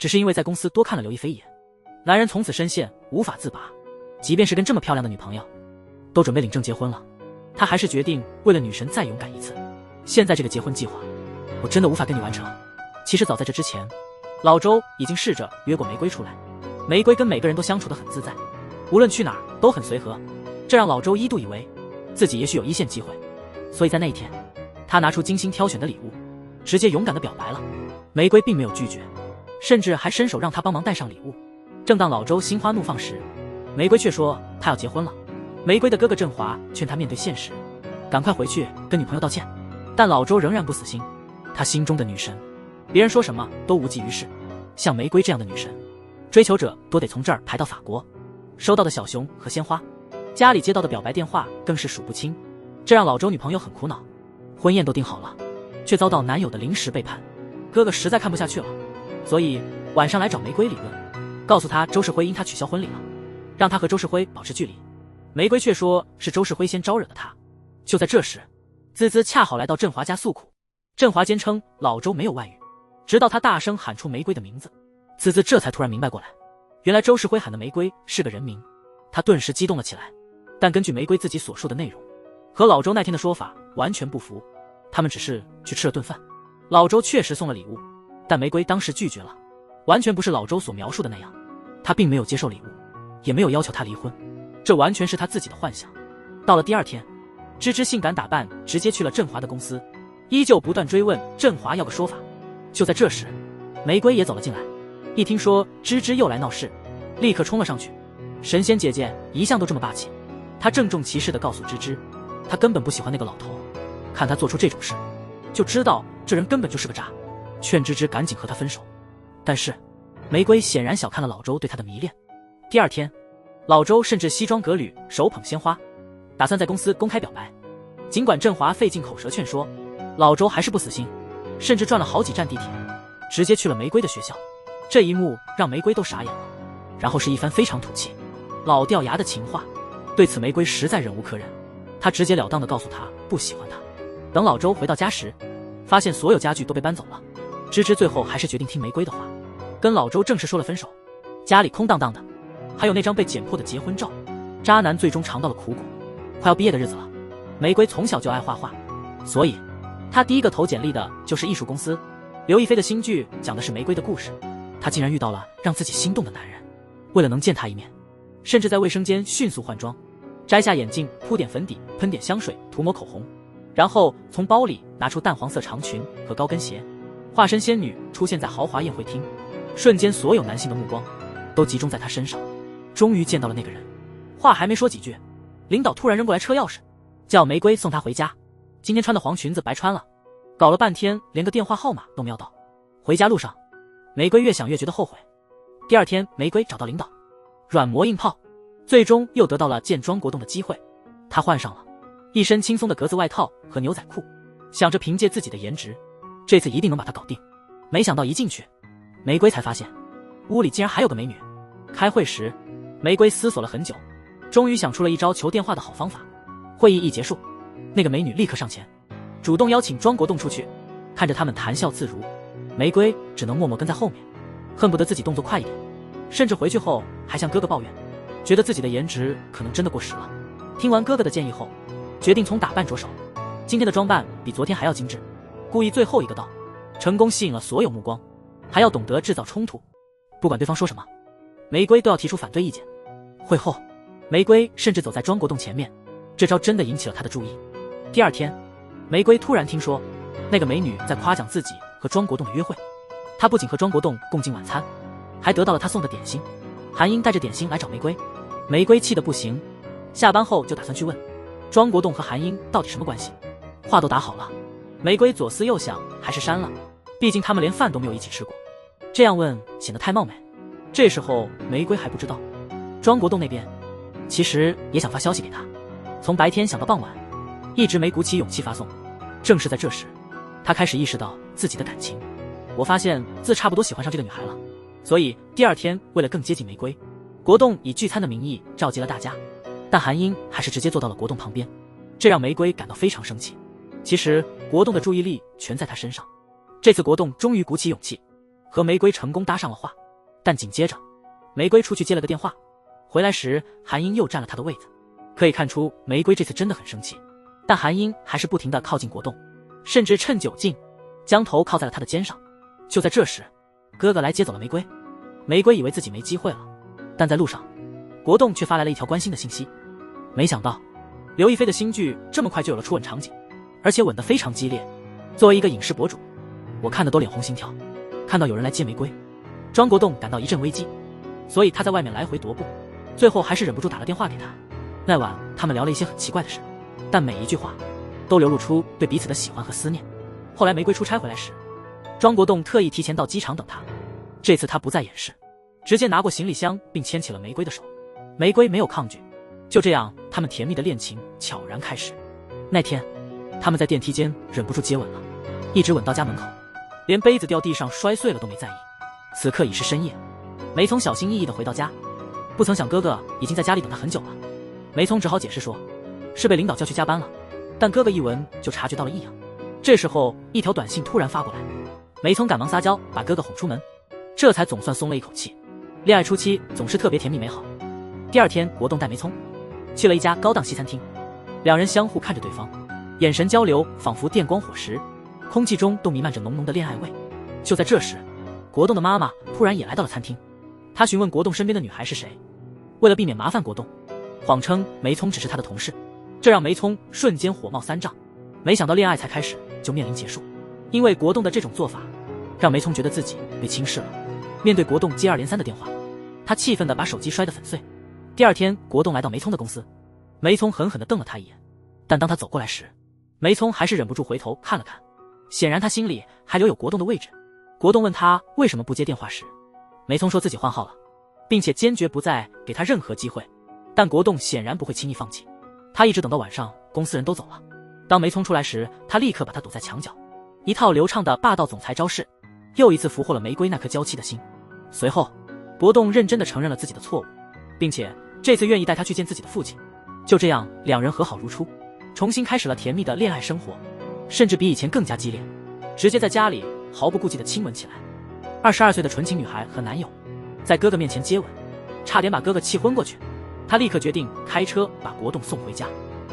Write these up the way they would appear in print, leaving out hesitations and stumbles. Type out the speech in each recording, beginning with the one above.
只是因为在公司多看了刘亦菲一眼，男人从此深陷无法自拔。即便是跟这么漂亮的女朋友，都准备领证结婚了，他还是决定为了女神再勇敢一次。现在这个结婚计划，我真的无法跟你完成。其实早在这之前，老周已经试着约过玫瑰出来。玫瑰跟每个人都相处得很自在，无论去哪儿都很随和，这让老周一度以为自己也许有一线机会。所以在那一天，他拿出精心挑选的礼物，直接勇敢地表白了。玫瑰并没有拒绝，甚至还伸手让他帮忙带上礼物。正当老周心花怒放时，玫瑰却说他要结婚了。玫瑰的哥哥振华劝他面对现实，赶快回去跟女朋友道歉。但老周仍然不死心，他心中的女神，别人说什么都无济于事。像玫瑰这样的女神，追求者都得从这儿排到法国。收到的小熊和鲜花，家里接到的表白电话更是数不清，这让老周女朋友很苦恼。婚宴都订好了，却遭到男友的临时背叛，哥哥实在看不下去了，所以晚上来找玫瑰理论，告诉他周世辉因他取消婚礼了，让他和周世辉保持距离。玫瑰却说是周世辉先招惹的他。就在这时，滋滋恰好来到振华家诉苦，振华坚称老周没有外遇，直到他大声喊出玫瑰的名字，滋滋这才突然明白过来，原来周世辉喊的玫瑰是个人名。他顿时激动了起来，但根据玫瑰自己所述的内容，和老周那天的说法完全不符。他们只是去吃了顿饭，老周确实送了礼物，但玫瑰当时拒绝了，完全不是老周所描述的那样。他并没有接受礼物，也没有要求他离婚，这完全是他自己的幻想。到了第二天，芝芝性感打扮直接去了振华的公司，依旧不断追问振华要个说法。就在这时，玫瑰也走了进来，一听说芝芝又来闹事，立刻冲了上去。神仙姐姐一向都这么霸气，她郑重其事地告诉芝芝，她根本不喜欢那个老头，看他做出这种事，就知道这人根本就是个渣，劝芝芝赶紧和他分手。但是玫瑰显然小看了老周对她的迷恋。第二天，老周甚至西装革履，手捧鲜花，打算在公司公开表白。尽管振华费尽口舌劝说，老周还是不死心，甚至转了好几站地铁，直接去了玫瑰的学校。这一幕让玫瑰都傻眼了，然后是一番非常土气老掉牙的情话。对此玫瑰实在忍无可忍，她直截了当地告诉他不喜欢他。等老周回到家时，发现所有家具都被搬走了。芝芝最后还是决定听玫瑰的话，跟老周正式说了分手。家里空荡荡的，还有那张被剪破的结婚照。渣男最终尝到了苦果，快要毕业的日子了。玫瑰从小就爱画画，所以她第一个投简历的就是艺术公司。刘亦菲的新剧讲的是玫瑰的故事，她竟然遇到了让自己心动的男人。为了能见他一面，甚至在卫生间迅速换装，摘下眼镜，铺点粉底，喷点香水，涂抹口红，然后从包里拿出淡黄色长裙和高跟鞋，化身仙女出现在豪华宴会厅。瞬间所有男性的目光都集中在她身上。终于见到了那个人，话还没说几句，领导突然扔过来车钥匙，叫玫瑰送她回家。今天穿的黄裙子白穿了，搞了半天连个电话号码都没要到。回家路上，玫瑰越想越觉得后悔。第二天，玫瑰找到领导，软磨硬泡，最终又得到了见庄国栋的机会。她换上了一身轻松的格子外套和牛仔裤，想着凭借自己的颜值，这次一定能把他搞定。没想到一进去，玫瑰才发现屋里竟然还有个美女。开会时，玫瑰思索了很久，终于想出了一招求电话的好方法。会议一结束，那个美女立刻上前，主动邀请庄国栋出去。看着他们谈笑自如，玫瑰只能默默跟在后面，恨不得自己动作快一点，甚至回去后还向哥哥抱怨，觉得自己的颜值可能真的过时了。听完哥哥的建议后，决定从打扮着手。今天的装扮比昨天还要精致，故意最后一个到，成功吸引了所有目光，还要懂得制造冲突，不管对方说什么，玫瑰都要提出反对意见。会后，玫瑰甚至走在庄国栋前面，这招真的引起了他的注意。第二天，玫瑰突然听说那个美女在夸奖自己和庄国栋的约会，她不仅和庄国栋共进晚餐，还得到了他送的点心。韩英带着点心来找玫瑰，玫瑰气得不行，下班后就打算去问庄国栋和韩英到底什么关系。话都打好了，玫瑰左思右想还是删了，毕竟他们连饭都没有一起吃过，这样问显得太冒昧。这时候玫瑰还不知道，庄国栋那边其实也想发消息给他，从白天想到傍晚，一直没鼓起勇气发送。正是在这时，他开始意识到自己的感情。我发现自差不多喜欢上这个女孩了，所以第二天为了更接近玫瑰，国栋以聚餐的名义召集了大家，但韩英还是直接坐到了国栋旁边，这让玫瑰感到非常生气。其实国栋的注意力全在他身上，这次国栋终于鼓起勇气和玫瑰成功搭上了话。但紧接着，玫瑰出去接了个电话，回来时韩英又占了他的位子。可以看出玫瑰这次真的很生气，但韩英还是不停地靠近国栋，甚至趁酒劲将头靠在了他的肩上。就在这时，哥哥来接走了玫瑰。玫瑰以为自己没机会了，但在路上，国栋却发来了一条关心的信息。没想到刘亦菲的新剧这么快就有了初吻场景，而且吻得非常激烈。作为一个影视博主，我看得都脸红心跳。看到有人来接玫瑰，庄国栋感到一阵危机，所以他在外面来回踱步，最后还是忍不住打了电话给他。那晚他们聊了一些很奇怪的事，但每一句话都流露出对彼此的喜欢和思念。后来玫瑰出差回来时，庄国栋特意提前到机场等他，这次他不再掩饰，直接拿过行李箱并牵起了玫瑰的手。玫瑰没有抗拒，就这样他们甜蜜的恋情悄然开始。那天他们在电梯间忍不住接吻了，一直吻到家门口，连杯子掉地上摔碎了都没在意。此刻已是深夜，梅聪小心翼翼地回到家，不曾想哥哥已经在家里等他很久了。梅聪只好解释说是被领导叫去加班了，但哥哥一闻就察觉到了异样。这时候一条短信突然发过来，梅聪赶忙撒娇把哥哥哄出门，这才总算松了一口气。恋爱初期总是特别甜蜜美好。第二天，国栋带梅聪去了一家高档西餐厅，两人相互看着对方，眼神交流仿佛电光火石，空气中都弥漫着浓浓的恋爱味。就在这时，国栋的妈妈突然也来到了餐厅，她询问国栋身边的女孩是谁，为了避免麻烦国栋，谎称梅聪只是他的同事，这让梅聪瞬间火冒三丈。没想到恋爱才开始就面临结束，因为国栋的这种做法让梅聪觉得自己被轻视了。面对国栋接二连三的电话，他气愤地把手机摔得粉碎。第二天，国栋来到梅聪的公司，梅聪狠狠地瞪了他一眼，但当他走过来时，梅聪还是忍不住回头看了看，显然他心里还留有国栋的位置。国栋问他为什么不接电话时，梅聪说自己换号了，并且坚决不再给他任何机会。但国栋显然不会轻易放弃，他一直等到晚上公司人都走了，当梅聪出来时，他立刻把他堵在墙角，一套流畅的霸道总裁招式又一次俘获了玫瑰那颗娇妻的心。随后国栋认真地承认了自己的错误，并且这次愿意带他去见自己的父亲。就这样，两人和好如初，重新开始了甜蜜的恋爱生活，甚至比以前更加激烈，直接在家里毫不顾忌地亲吻起来。22岁的纯情女孩和男友在哥哥面前接吻，差点把哥哥气昏过去。他立刻决定开车把国栋送回家，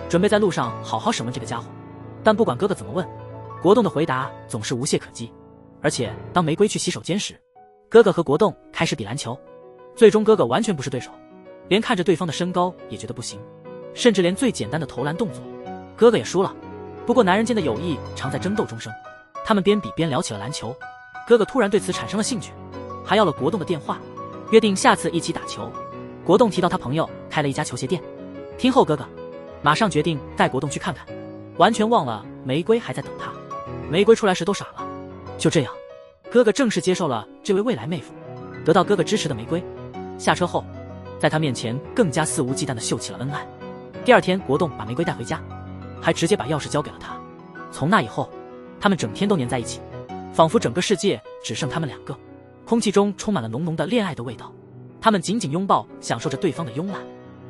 准备在路上好好审问这个家伙。但不管哥哥怎么问，国栋的回答总是无懈可击。而且当玫瑰去洗手间时，哥哥和国栋开始比篮球，最终哥哥完全不是对手，连看着对方的身高也觉得不行，甚至连最简单的投篮动作哥哥也输了。不过男人间的友谊常在争斗中生，他们边比边聊起了篮球。哥哥突然对此产生了兴趣，还要了国栋的电话，约定下次一起打球。国栋提到他朋友开了一家球鞋店，听后哥哥马上决定带国栋去看看，完全忘了玫瑰还在等他。玫瑰出来时都傻了。就这样，哥哥正式接受了这位未来妹夫。得到哥哥支持的玫瑰下车后，在他面前更加肆无忌惮地秀起了恩爱。第二天，国栋把玫瑰带回家，还直接把钥匙交给了他。从那以后，他们整天都黏在一起，仿佛整个世界只剩他们两个，空气中充满了浓浓的恋爱的味道。他们紧紧拥抱，享受着对方的慵懒，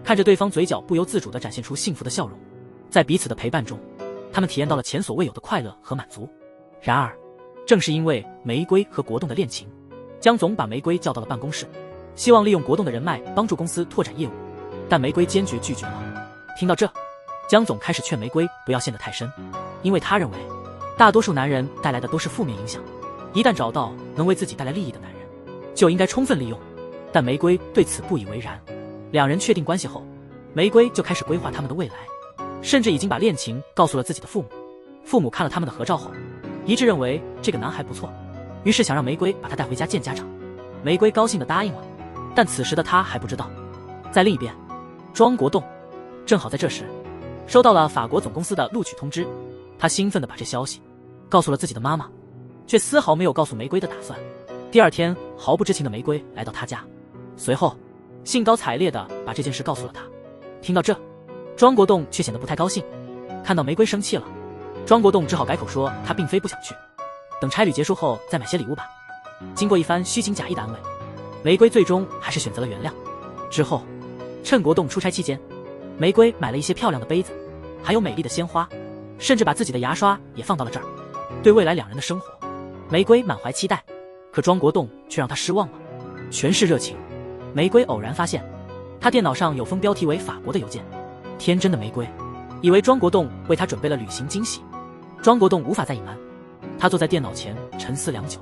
看着对方嘴角不由自主地展现出幸福的笑容。在彼此的陪伴中，他们体验到了前所未有的快乐和满足。然而，正是因为玫瑰和国栋的恋情，江总把玫瑰叫到了办公室，希望利用国栋的人脉帮助公司拓展业务，但玫瑰坚决拒绝了。听到这，江总开始劝玫瑰不要陷得太深，因为他认为大多数男人带来的都是负面影响，一旦找到能为自己带来利益的男人，就应该充分利用。但玫瑰对此不以为然。两人确定关系后，玫瑰就开始规划他们的未来，甚至已经把恋情告诉了自己的父母。父母看了他们的合照后，一致认为这个男孩不错，于是想让玫瑰把他带回家见家长。玫瑰高兴地答应了，但此时的他还不知道，在另一边，庄国栋正好在这时收到了法国总公司的录取通知，他兴奋地把这消息告诉了自己的妈妈，却丝毫没有告诉玫瑰的打算。第二天，毫不知情的玫瑰来到他家，随后兴高采烈地把这件事告诉了他。听到这，庄国栋却显得不太高兴。看到玫瑰生气了，庄国栋只好改口说他并非不想去，等差旅结束后再买些礼物吧。经过一番虚情假意的安慰，玫瑰最终还是选择了原谅。之后，趁国栋出差期间，玫瑰买了一些漂亮的杯子，还有美丽的鲜花，甚至把自己的牙刷也放到了这儿。对未来两人的生活，玫瑰满怀期待，可庄国栋却让他失望了，全是热情。玫瑰偶然发现，他电脑上有封标题为法国的邮件。天真的玫瑰以为庄国栋为他准备了旅行惊喜。庄国栋无法再隐瞒，他坐在电脑前沉思良久，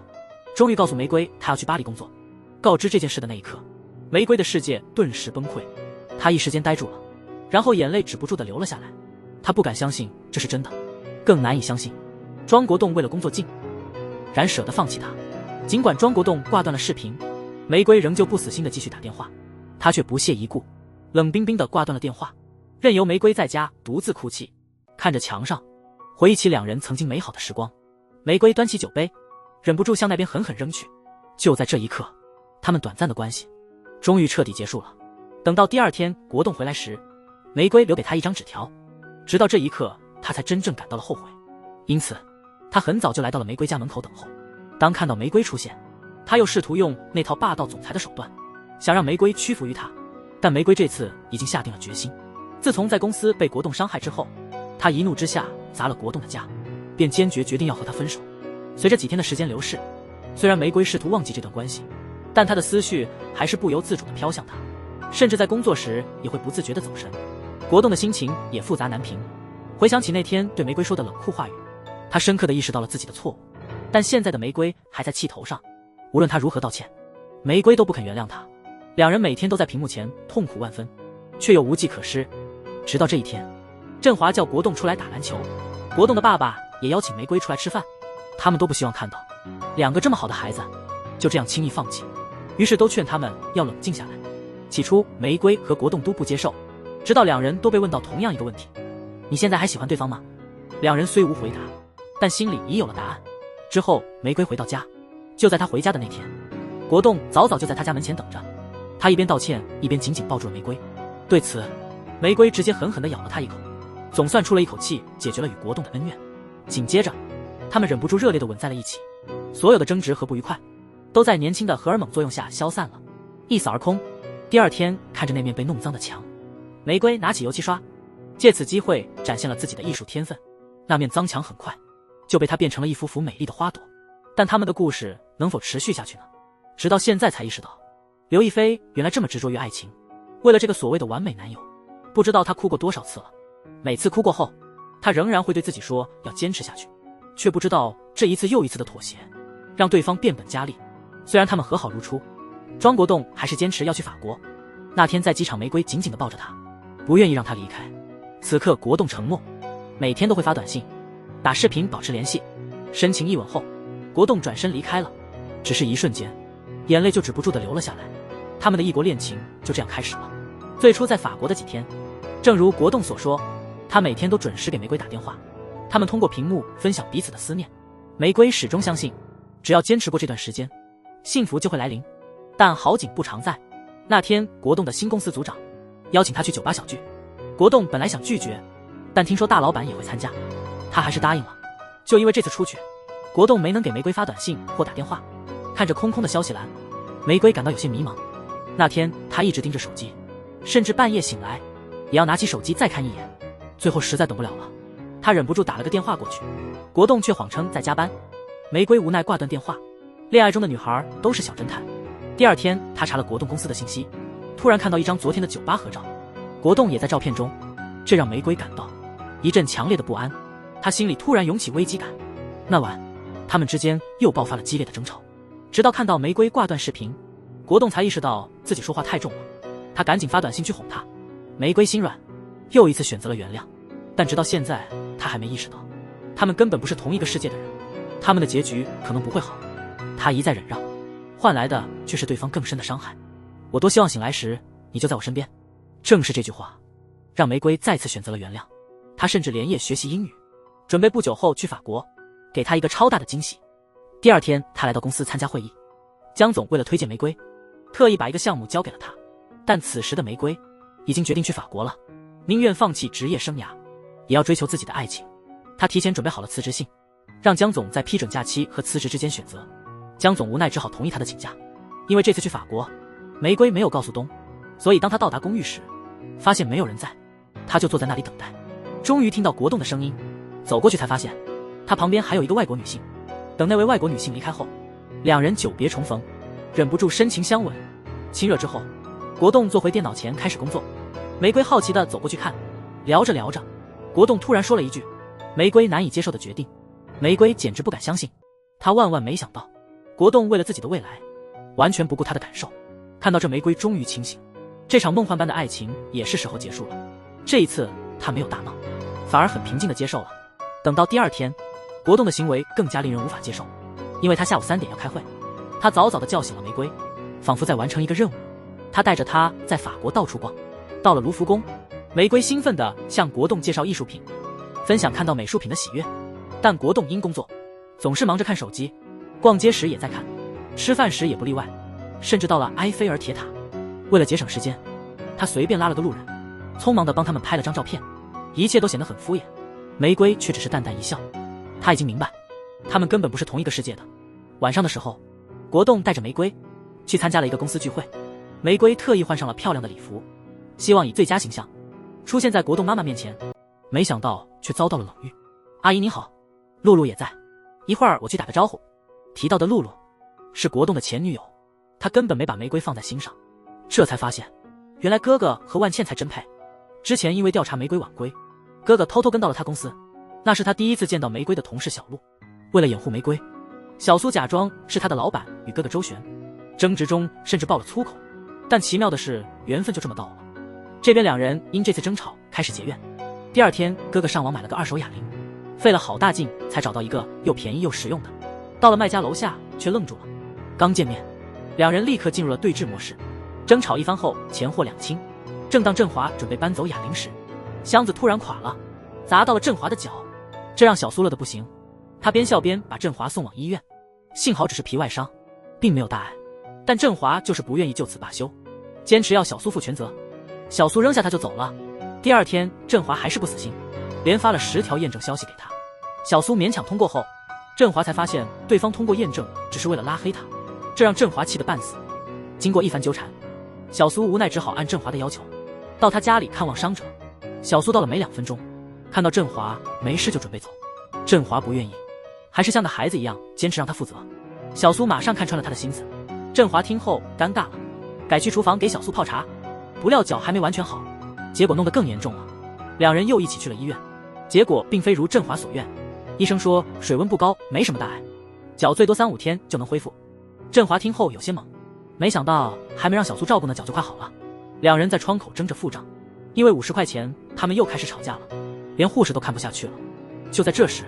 终于告诉玫瑰他要去巴黎工作。告知这件事的那一刻，玫瑰的世界顿时崩溃，她一时间呆住了，然后眼泪止不住地流了下来。她不敢相信这是真的，更难以相信庄国栋为了工作竟然舍得放弃她。尽管庄国栋挂断了视频，玫瑰仍旧不死心地继续打电话，她却不屑一顾，冷冰冰地挂断了电话，任由玫瑰在家独自哭泣，看着墙上，回忆起两人曾经美好的时光。玫瑰端起酒杯，忍不住向那边狠狠扔去。就在这一刻，他们短暂的关系终于彻底结束了。等到第二天国栋回来时，玫瑰留给他一张纸条，直到这一刻他才真正感到了后悔。因此他很早就来到了玫瑰家门口等候。当看到玫瑰出现，他又试图用那套霸道总裁的手段想让玫瑰屈服于他，但玫瑰这次已经下定了决心。自从在公司被国栋伤害之后，他一怒之下砸了国栋的家，便坚决决定要和他分手。随着几天的时间流逝，虽然玫瑰试图忘记这段关系，但她的思绪还是不由自主地飘向他，甚至在工作时也会不自觉地走神。国栋的心情也复杂难平，回想起那天对玫瑰说的冷酷话语，他深刻地意识到了自己的错误。但现在的玫瑰还在气头上，无论他如何道歉，玫瑰都不肯原谅他。两人每天都在屏幕前痛苦万分，却又无计可施。直到这一天，振华叫国栋出来打篮球，国栋的爸爸也邀请玫瑰出来吃饭，他们都不希望看到两个这么好的孩子就这样轻易放弃，于是都劝他们要冷静下来。起初玫瑰和国栋都不接受，直到两人都被问到同样一个问题：你现在还喜欢对方吗？两人虽无回答，但心里已有了答案。之后玫瑰回到家，就在他回家的那天，国栋早早就在他家门前等着。他一边道歉一边紧紧抱住了玫瑰，对此玫瑰直接狠狠地咬了他一口，总算出了一口气，解决了与国栋的恩怨。紧接着他们忍不住热烈地吻在了一起，所有的争执和不愉快都在年轻的荷尔蒙作用下消散了，一扫而空。第二天看着那面被弄脏的墙，玫瑰拿起油漆刷，借此机会展现了自己的艺术天分。那面脏墙很快就被他变成了一幅幅美丽的花朵。但他们的故事能否持续下去呢？直到现在才意识到，刘亦菲原来这么执着于爱情，为了这个所谓的完美男友，不知道她哭过多少次了。每次哭过后，她仍然会对自己说要坚持下去，却不知道这一次又一次的妥协让对方变本加厉。虽然他们和好如初，庄国栋还是坚持要去法国。那天在机场，玫瑰紧紧地抱着他，不愿意让他离开。此刻国栋沉默，每天都会发短信打视频保持联系。深情一吻后，国栋转身离开了。只是一瞬间，眼泪就止不住地流了下来。他们的异国恋情就这样开始了。最初在法国的几天，正如国栋所说，他每天都准时给玫瑰打电话，他们通过屏幕分享彼此的思念。玫瑰始终相信，只要坚持过这段时间，幸福就会来临。但好景不常在，那天国栋的新公司组长邀请他去酒吧小聚。国栋本来想拒绝，但听说大老板也会参加，他还是答应了。就因为这次出去，国栋没能给玫瑰发短信或打电话，看着空空的消息栏，玫瑰感到有些迷茫。那天他一直盯着手机，甚至半夜醒来也要拿起手机再看一眼。最后实在等不了了，他忍不住打了个电话过去，国栋却谎称在加班。玫瑰无奈挂断电话。恋爱中的女孩都是小侦探。第二天他查了国栋公司的信息，突然看到一张昨天的酒吧合照，国栋也在照片中，这让玫瑰感到一阵强烈的不安。他心里突然涌起危机感。那晚他们之间又爆发了激烈的争吵，直到看到玫瑰挂断视频，国栋才意识到自己说话太重了。他赶紧发短信去哄她。玫瑰心软，又一次选择了原谅。但直到现在他还没意识到，他们根本不是同一个世界的人，他们的结局可能不会好。他一再忍让，换来的却是对方更深的伤害。我多希望醒来时你就在我身边。正是这句话让玫瑰再次选择了原谅。她甚至连夜学习英语，准备不久后去法国，给她一个超大的惊喜。第二天她来到公司参加会议，江总为了推荐玫瑰，特意把一个项目交给了她。但此时的玫瑰已经决定去法国了，宁愿放弃职业生涯，也要追求自己的爱情。她提前准备好了辞职信，让江总在批准假期和辞职之间选择。江总无奈只好同意她的请假。因为这次去法国，玫瑰没有告诉东，所以当她到达公寓时，发现没有人在，她就坐在那里等待。终于听到国栋的声音，走过去才发现她旁边还有一个外国女性。等那位外国女性离开后，两人久别重逢，忍不住深情相吻。亲热之后，国栋坐回电脑前开始工作。玫瑰好奇地走过去看，聊着聊着，国栋突然说了一句玫瑰难以接受的决定。玫瑰简直不敢相信，她万万没想到国栋为了自己的未来完全不顾她的感受。看到这，玫瑰终于清醒，这场梦幻般的爱情也是时候结束了。这一次她没有大闹，反而很平静地接受了。等到第二天，国栋的行为更加令人无法接受，因为他下午3点要开会。他早早地叫醒了玫瑰，仿佛在完成一个任务。他带着她在法国到处逛，到了卢浮宫，玫瑰兴奋地向国栋介绍艺术品，分享看到美术品的喜悦。但国栋因工作总是忙着看手机，逛街时也在看，吃饭时也不例外，甚至到了埃菲尔铁塔，为了节省时间，他随便拉了个路人，匆忙地帮他们拍了张照片，一切都显得很敷衍。玫瑰却只是淡淡一笑，他已经明白他们根本不是同一个世界的。晚上的时候，国栋带着玫瑰去参加了一个公司聚会。玫瑰特意换上了漂亮的礼服，希望以最佳形象出现在国栋妈妈面前，没想到却遭到了冷遇。阿姨您好，露露也在，一会儿我去打个招呼。提到的露露是国栋的前女友，他根本没把玫瑰放在心上，这才发现原来哥哥和万茜才真配。之前因为调查玫瑰晚归，哥哥偷偷跟到了他公司，那是他第一次见到玫瑰的同事小鹿。为了掩护玫瑰，小苏假装是他的老板与哥哥周旋，争执中甚至爆了粗口。但奇妙的是，缘分就这么到了。这边两人因这次争吵开始结怨。第二天，哥哥上网买了个2手哑铃，费了好大劲才找到一个又便宜又实用的。到了卖家楼下却愣住了，刚见面，两人立刻进入了对峙模式。争吵一番后，钱货两清。正当振华准备搬走哑铃时，箱子突然垮了，砸到了振华的脚，这让小苏乐得不行。他边笑边把振华送往医院，幸好只是皮外伤，并没有大碍。但振华就是不愿意就此罢休，坚持要小苏负全责。小苏扔下他就走了。第二天，振华还是不死心，连发了10条验证消息给他。小苏勉强通过后，振华才发现对方通过验证只是为了拉黑他，这让振华气得半死。经过一番纠缠，小苏无奈只好按振华的要求到他家里看望伤者。小苏到了没2分钟，看到振华没事就准备走，振华不愿意，还是像个孩子一样坚持让他负责。小苏马上看穿了他的心思，振华听后尴尬了，改去厨房给小苏泡茶。不料脚还没完全好，结果弄得更严重了。两人又一起去了医院，结果并非如振华所愿，医生说水温不高，没什么大碍，脚最多3-5天就能恢复。振华听后有些懵，没想到还没让小苏照顾呢，脚就快好了。两人在窗口争着付账，因为50块钱，他们又开始吵架了，连护士都看不下去了。就在这时，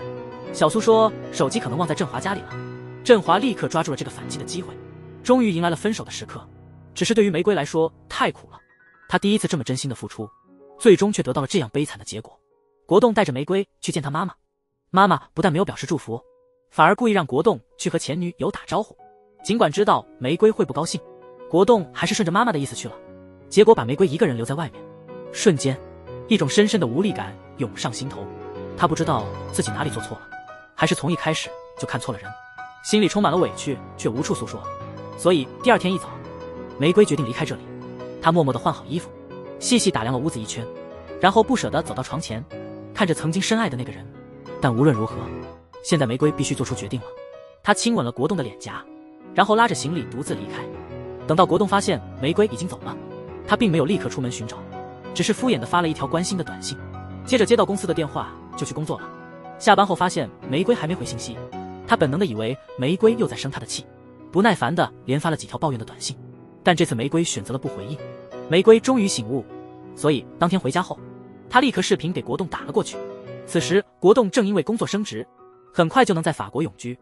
小苏说手机可能忘在振华家里了。振华立刻抓住了这个反击的机会，终于迎来了分手的时刻。只是对于玫瑰来说太苦了，她第一次这么真心的付出，最终却得到了这样悲惨的结果。国栋带着玫瑰去见他妈妈，妈妈不但没有表示祝福，反而故意让国栋去和前女友打招呼。尽管知道玫瑰会不高兴，国栋还是顺着妈妈的意思去了，结果把玫瑰一个人留在外面。瞬间，一种深深的无力感涌上心头，他不知道自己哪里做错了，还是从一开始就看错了人，心里充满了委屈，却无处诉说。所以第二天一早，玫瑰决定离开这里。她默默地换好衣服，细细打量了屋子一圈，然后不舍得走到床前，看着曾经深爱的那个人。但无论如何，现在玫瑰必须做出决定了。她亲吻了国栋的脸颊，然后拉着行李独自离开。等到国栋发现玫瑰已经走了，他并没有立刻出门寻找，只是敷衍地发了一条关心的短信，接着接到公司的电话就去工作了。下班后发现玫瑰还没回信息，他本能地以为玫瑰又在生他的气，不耐烦地连发了几条抱怨的短信。但这次玫瑰选择了不回应。玫瑰终于醒悟，所以当天回家后，他立刻视频给国栋打了过去。此时国栋正因为工作升职，很快就能在法国永居，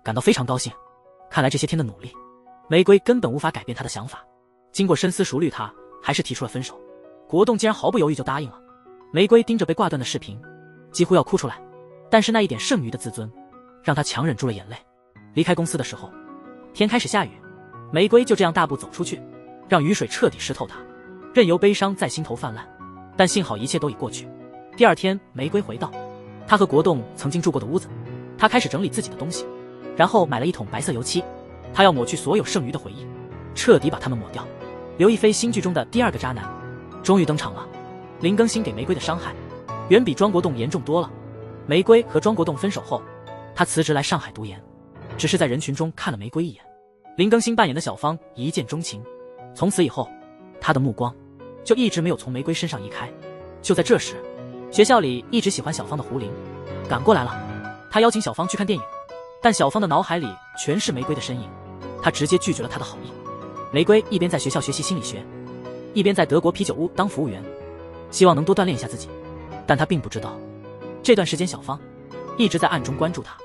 感到非常高兴。看来这些天的努力，玫瑰根本无法改变他的想法。经过深思熟虑，他还是提出了分手。国栋竟然毫不犹豫就答应了。玫瑰盯着被挂断的视频，几乎要哭出来，但是那一点剩余的自尊让他强忍住了眼泪。离开公司的时候，天开始下雨，玫瑰就这样大步走出去，让雨水彻底湿透他，任由悲伤在心头泛滥。但幸好一切都已过去。第二天，玫瑰回到他和国栋曾经住过的屋子，他开始整理自己的东西，然后买了一桶白色油漆，他要抹去所有剩余的回忆，彻底把它们抹掉。刘亦菲新剧中的第2个渣男终于登场了。林更新给玫瑰的伤害远比庄国栋严重多了。玫瑰和庄国栋分手后，他辞职来上海读研，只是在人群中看了玫瑰一眼。林更新扮演的小芳一见钟情，从此以后，他的目光就一直没有从玫瑰身上移开。就在这时，学校里一直喜欢小芳的胡林赶过来了，他邀请小芳去看电影，但小芳的脑海里全是玫瑰的身影，他直接拒绝了他的好意。玫瑰一边在学校学习心理学，一边在德国啤酒屋当服务员，希望能多锻炼一下自己。但他并不知道，这段时间小芳一直在暗中关注他，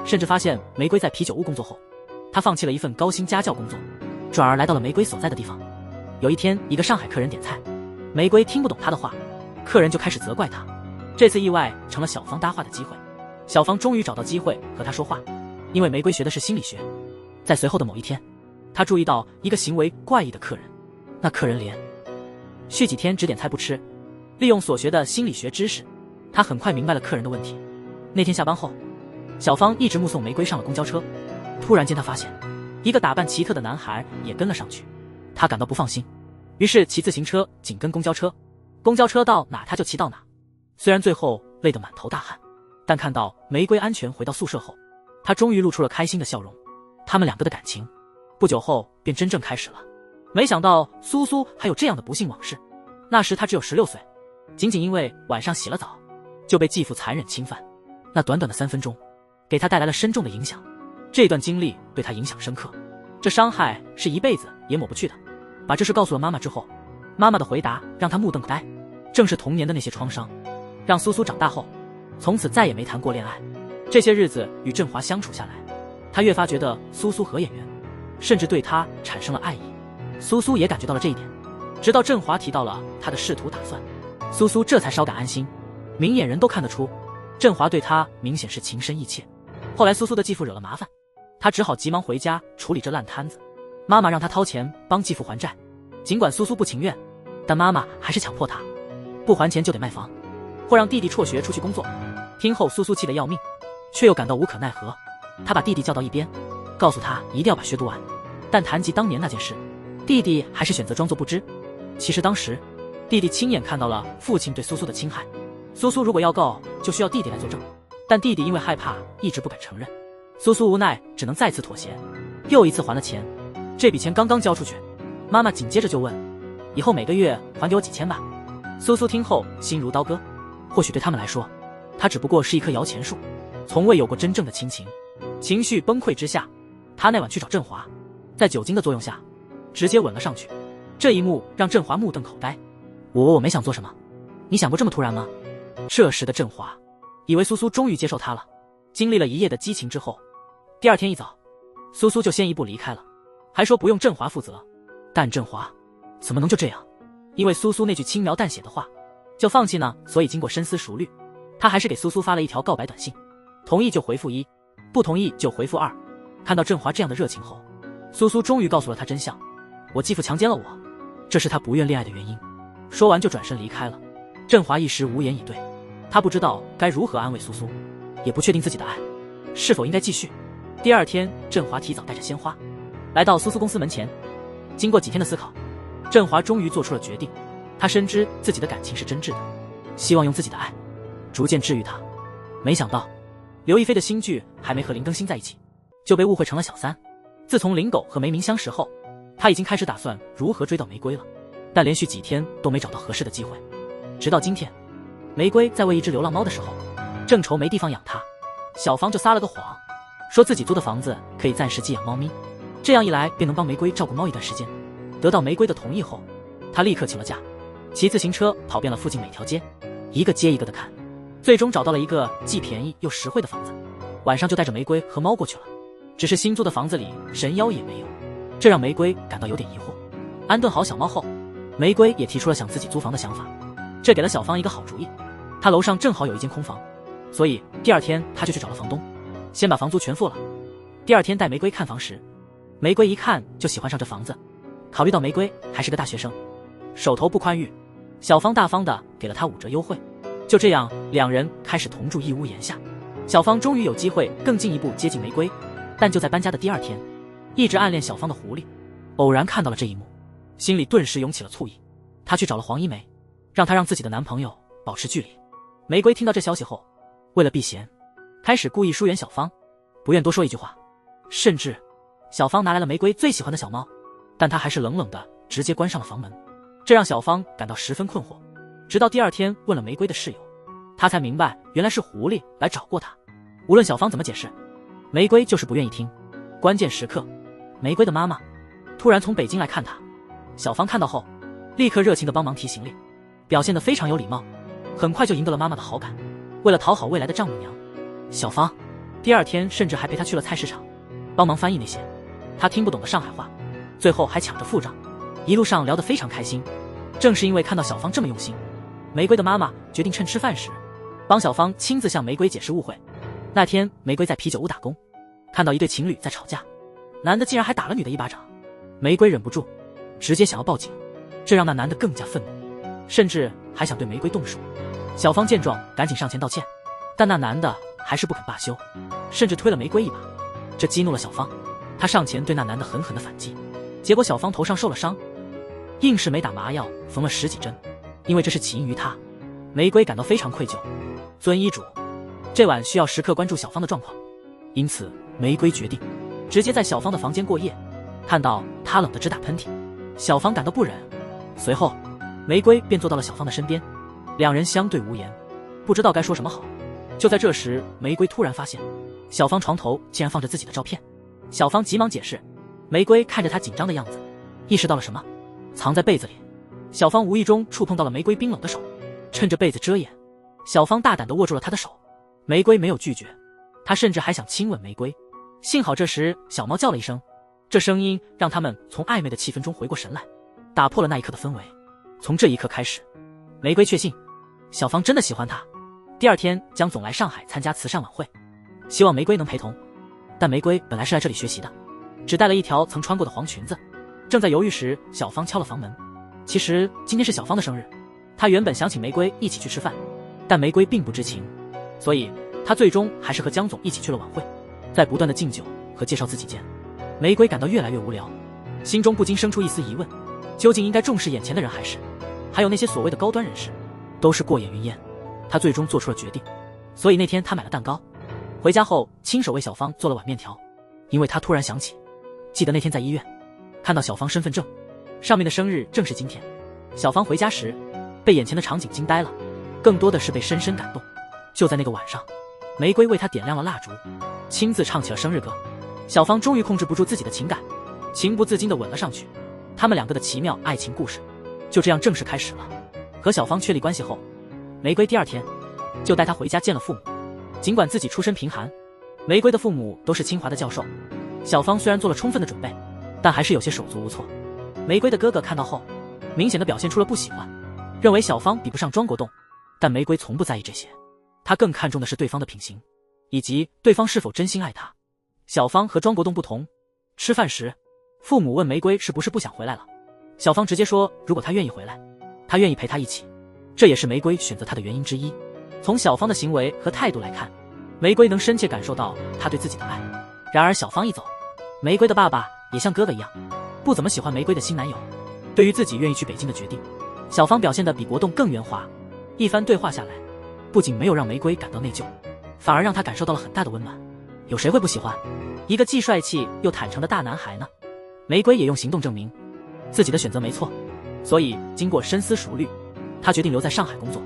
甚至发现玫瑰在啤酒屋工作后，他放弃了一份高薪家教工作，转而来到了玫瑰所在的地方。有一天，一个上海客人点菜，玫瑰听不懂他的话，客人就开始责怪他。这次意外成了小芳搭话的机会，小芳终于找到机会和他说话，因为玫瑰学的是心理学。在随后的某一天，他注意到一个行为怪异的客人，那客人连续几天只点菜不吃。利用所学的心理学知识，他很快明白了客人的问题。那天下班后，小芳一直目送玫瑰上了公交车，突然间他发现一个打扮奇特的男孩也跟了上去，他感到不放心，于是骑自行车紧跟公交车，公交车到哪他就骑到哪。虽然最后累得满头大汗，但看到玫瑰安全回到宿舍后，他终于露出了开心的笑容。他们两个的感情不久后便真正开始了。没想到苏苏还有这样的不幸往事。那时他只有16岁，仅仅因为晚上洗了澡就被继父残忍侵犯，那短短的3分钟给他带来了深重的影响。这段经历对他影响深刻，这伤害是一辈子也抹不去的。把这事告诉了妈妈之后，妈妈的回答让他目瞪口呆。正是童年的那些创伤，让苏苏长大后从此再也没谈过恋爱。这些日子与振华相处下来，他越发觉得苏苏合眼缘，甚至对他产生了爱意。苏苏也感觉到了这一点，直到振华提到了他的仕途打算，苏苏这才稍感安心。明眼人都看得出，振华对他明显是情深意切。后来苏苏的继父惹了麻烦，他只好急忙回家处理这烂摊子。妈妈让他掏钱帮继父还债，尽管苏苏不情愿，但妈妈还是强迫他，不还钱就得卖房，或让弟弟辍学出去工作。听后苏苏气得要命，却又感到无可奈何。他把弟弟叫到一边，告诉他一定要把学读完。但谈及当年那件事，弟弟还是选择装作不知。其实当时弟弟亲眼看到了父亲对苏苏的侵害，苏苏如果要告，就需要弟弟来作证，但弟弟因为害怕一直不敢承认。苏苏无奈只能再次妥协，又一次还了钱。这笔钱刚刚交出去，妈妈紧接着就问，以后每个月还给我几千吧。苏苏听后心如刀割，或许对他们来说，他只不过是一棵摇钱树，从未有过真正的亲情。情绪崩溃之下，他那晚去找振华，在酒精的作用下直接吻了上去。这一幕让振华目瞪口呆。我没想做什么，你想过这么突然吗？这时的振华以为苏苏终于接受他了。经历了一夜的激情之后，第二天一早，苏苏就先一步离开了，还说不用振华负责。但振华怎么能就这样因为苏苏那句轻描淡写的话就放弃呢？所以经过深思熟虑，他还是给苏苏发了一条告白短信，同意就回复1，不同意就回复2。看到振华这样的热情后，苏苏终于告诉了他真相，我继父强奸了我，这是他不愿恋爱的原因。说完就转身离开了。振华一时无言以对，他不知道该如何安慰苏苏，也不确定自己的爱是否应该继续。第二天，振华提早带着鲜花来到苏苏公司门前。经过几天的思考，振华终于做出了决定。他深知自己的感情是真挚的，希望用自己的爱逐渐治愈他。没想到刘亦菲的新剧还没和林更新在一起，就被误会成了小三。自从林狗和梅明相识后，他已经开始打算如何追到玫瑰了，但连续几天都没找到合适的机会。直到今天，玫瑰在喂一只流浪猫的时候，正愁没地方养它，小芳就撒了个谎，说自己租的房子可以暂时寄养猫咪，这样一来便能帮玫瑰照顾猫一段时间。得到玫瑰的同意后，他立刻请了假，骑自行车跑遍了附近每条街，一个接一个的看，最终找到了一个既便宜又实惠的房子。晚上就带着玫瑰和猫过去了，只是新租的房子里神妖也没有，这让玫瑰感到有点疑惑。安顿好小猫后，玫瑰也提出了想自己租房的想法，这给了小芳一个好主意。她楼上正好有一间空房，所以第二天她就去找了房东，先把房租全付了。第二天带玫瑰看房时，玫瑰一看就喜欢上这房子。考虑到玫瑰还是个大学生，手头不宽裕，小芳大方的给了她5折优惠。就这样，两人开始同住一屋檐下。小芳终于有机会更进一步接近玫瑰，但就在搬家的第二天，一直暗恋小芳的狐狸偶然看到了这一幕，心里顿时涌起了醋意。她去找了黄一梅，让她让自己的男朋友保持距离。玫瑰听到这消息后，为了避嫌，开始故意疏远小芳，不愿多说一句话。甚至小芳拿来了玫瑰最喜欢的小猫，但她还是冷冷的直接关上了房门，这让小芳感到十分困惑。直到第二天问了玫瑰的室友，她才明白原来是狐狸来找过她。无论小芳怎么解释，玫瑰就是不愿意听。关键时刻，玫瑰的妈妈突然从北京来看她，小芳看到后立刻热情地帮忙提行李，表现得非常有礼貌，很快就赢得了妈妈的好感。为了讨好未来的丈母娘，小芳第二天甚至还陪她去了菜市场，帮忙翻译那些她听不懂的上海话，最后还抢着付账，一路上聊得非常开心。正是因为看到小芳这么用心，玫瑰的妈妈决定趁吃饭时帮小芳亲自向玫瑰解释误会。那天玫瑰在啤酒屋打工，看到一对情侣在吵架，男的竟然还打了女的一巴掌，玫瑰忍不住直接想要报警，这让那男的更加愤怒，甚至还想对玫瑰动手。小芳见状赶紧上前道歉，但那男的还是不肯罢休，甚至推了玫瑰一把，这激怒了小芳，她上前对那男的狠狠的反击，结果小芳头上受了伤，硬是没打麻药缝了10几针。因为这是起因于她，玫瑰感到非常愧疚。遵医嘱，这晚需要时刻关注小芳的状况，因此玫瑰决定直接在小芳的房间过夜。看到她冷得直打喷嚏，小芳感到不忍，随后玫瑰便坐到了小芳的身边，两人相对无言，不知道该说什么好。就在这时，玫瑰突然发现小芳床头竟然放着自己的照片。小芳急忙解释，玫瑰看着她紧张的样子，意识到了什么，藏在被子里。小芳无意中触碰到了玫瑰冰冷的手，趁着被子遮掩，小芳大胆地握住了她的手。玫瑰没有拒绝，她甚至还想亲吻玫瑰。幸好这时小猫叫了一声，这声音让他们从暧昧的气氛中回过神来，打破了那一刻的氛围。从这一刻开始，玫瑰确信小芳真的喜欢她。第二天江总来上海参加慈善晚会，希望玫瑰能陪同，但玫瑰本来是来这里学习的，只带了一条曾穿过的黄裙子。正在犹豫时，小芳敲了房门。其实今天是小芳的生日，她原本想请玫瑰一起去吃饭，但玫瑰并不知情，所以她最终还是和江总一起去了晚会。在不断的敬酒和介绍自己间，玫瑰感到越来越无聊，心中不禁生出一丝疑问，究竟应该重视眼前的人，还有那些所谓的高端人士，都是过眼云烟。她最终做出了决定，所以那天她买了蛋糕，回家后亲手为小芳做了碗面条。因为她突然想起，记得那天在医院看到小芳身份证上面的生日正是今天。小芳回家时被眼前的场景惊呆了，更多的是被深深感动。就在那个晚上，玫瑰为她点亮了蜡烛，亲自唱起了生日歌。小芳终于控制不住自己的情感，情不自禁地吻了上去。他们两个的奇妙爱情故事就这样正式开始了。和小芳确立关系后，玫瑰第二天就带她回家见了父母。尽管自己出身贫寒，玫瑰的父母都是清华的教授，小芳虽然做了充分的准备，但还是有些手足无措。玫瑰的哥哥看到后明显的表现出了不喜欢，认为小芳比不上庄国栋，但玫瑰从不在意这些，她更看重的是对方的品行，以及对方是否真心爱她。小芳和庄国栋不同，吃饭时父母问玫瑰是不是不想回来了，小芳直接说如果她愿意回来，她愿意陪她一起，这也是玫瑰选择她的原因之一。从小芳的行为和态度来看，玫瑰能深切感受到她对自己的爱。然而小芳一走，玫瑰的爸爸也像哥哥一样不怎么喜欢玫瑰的新男友。对于自己愿意去北京的决定，小芳表现得比国栋更圆滑。一番对话下来，不仅没有让玫瑰感到内疚，反而让她感受到了很大的温暖。有谁会不喜欢一个既帅气又坦诚的大男孩呢？玫瑰也用行动证明自己的选择没错，所以经过深思熟虑，她决定留在上海工作。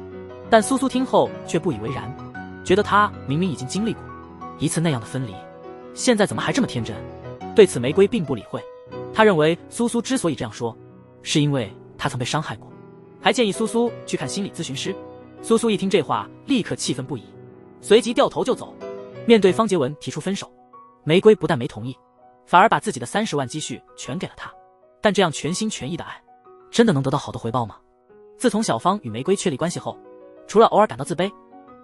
但苏苏听后却不以为然，觉得她明明已经经历过一次那样的分离，现在怎么还这么天真？对此玫瑰并不理会，她认为苏苏之所以这样说，是因为她曾被伤害过，还建议苏苏去看心理咨询师。苏苏一听这话，立刻气愤不已，随即掉头就走。面对方杰文提出分手，玫瑰不但没同意，反而把自己的30万积蓄全给了他。但这样全心全意的爱，真的能得到好的回报吗？自从小芳与玫瑰确立关系后，除了偶尔感到自卑，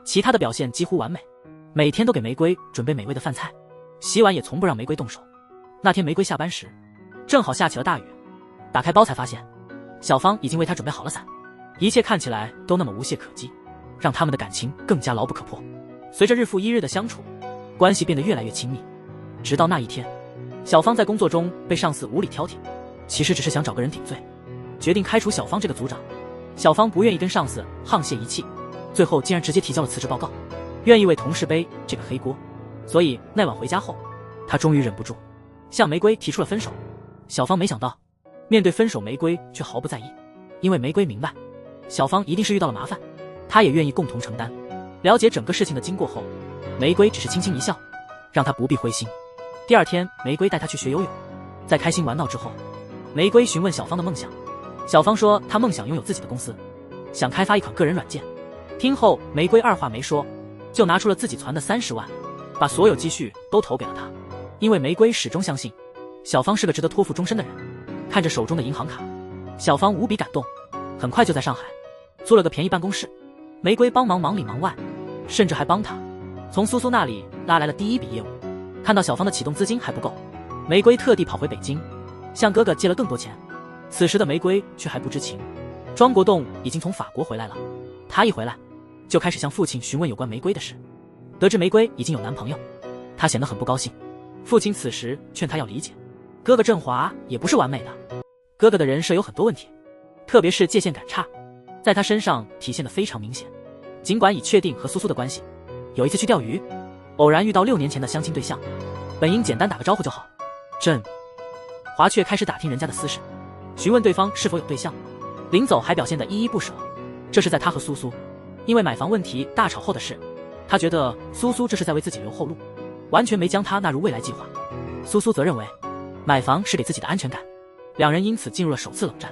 其他的表现几乎完美，每天都给玫瑰准备美味的饭菜，洗碗也从不让玫瑰动手。那天玫瑰下班时，正好下起了大雨，打开包才发现小芳已经为她准备好了伞，一切看起来都那么无懈可击，让他们的感情更加牢不可破。随着日复一日的相处，关系变得越来越亲密。直到那一天，小芳在工作中被上司无理挑剔，其实只是想找个人顶罪，决定开除小芳这个组长。小芳不愿意跟上司沆瀣一气，最后竟然直接提交了辞职报告，愿意为同事背这个黑锅。所以那晚回家后，她他终于忍不住向玫瑰提出了分手。小芳没想到，面对分手，玫瑰却毫不在意，因为玫瑰明白，小芳一定是遇到了麻烦，她也愿意共同承担。了解整个事情的经过后，玫瑰只是轻轻一笑，让她不必灰心。第二天，玫瑰带她去学游泳，在开心玩闹之后，玫瑰询问小芳的梦想。小芳说她梦想拥有自己的公司，想开发一款个人软件。听后，玫瑰二话没说，就拿出了自己攒的30万，把所有积蓄都投给了他。因为玫瑰始终相信小芳是个值得托付终身的人。看着手中的银行卡，小芳无比感动。很快就在上海租了个便宜办公室，玫瑰帮忙忙里忙外，甚至还帮她从苏苏那里拉来了第一笔业务。看到小芳的启动资金还不够，玫瑰特地跑回北京向哥哥借了更多钱。此时的玫瑰却还不知情，庄国栋已经从法国回来了。他一回来就开始向父亲询问有关玫瑰的事。得知玫瑰已经有男朋友，他显得很不高兴。父亲此时劝他要理解，哥哥振华也不是完美的，哥哥的人设有很多问题，特别是界限感差，在他身上体现得非常明显。尽管已确定和苏苏的关系，有一次去钓鱼，偶然遇到6年前的相亲对象，本应简单打个招呼就好，振华却开始打听人家的私事，询问对方是否有对象，临走还表现得依依不舍。这是在他和苏苏因为买房问题大吵后的事，他觉得苏苏这是在为自己留后路，完全没将他纳入未来计划。苏苏则认为买房是给自己的安全感，两人因此进入了首次冷战。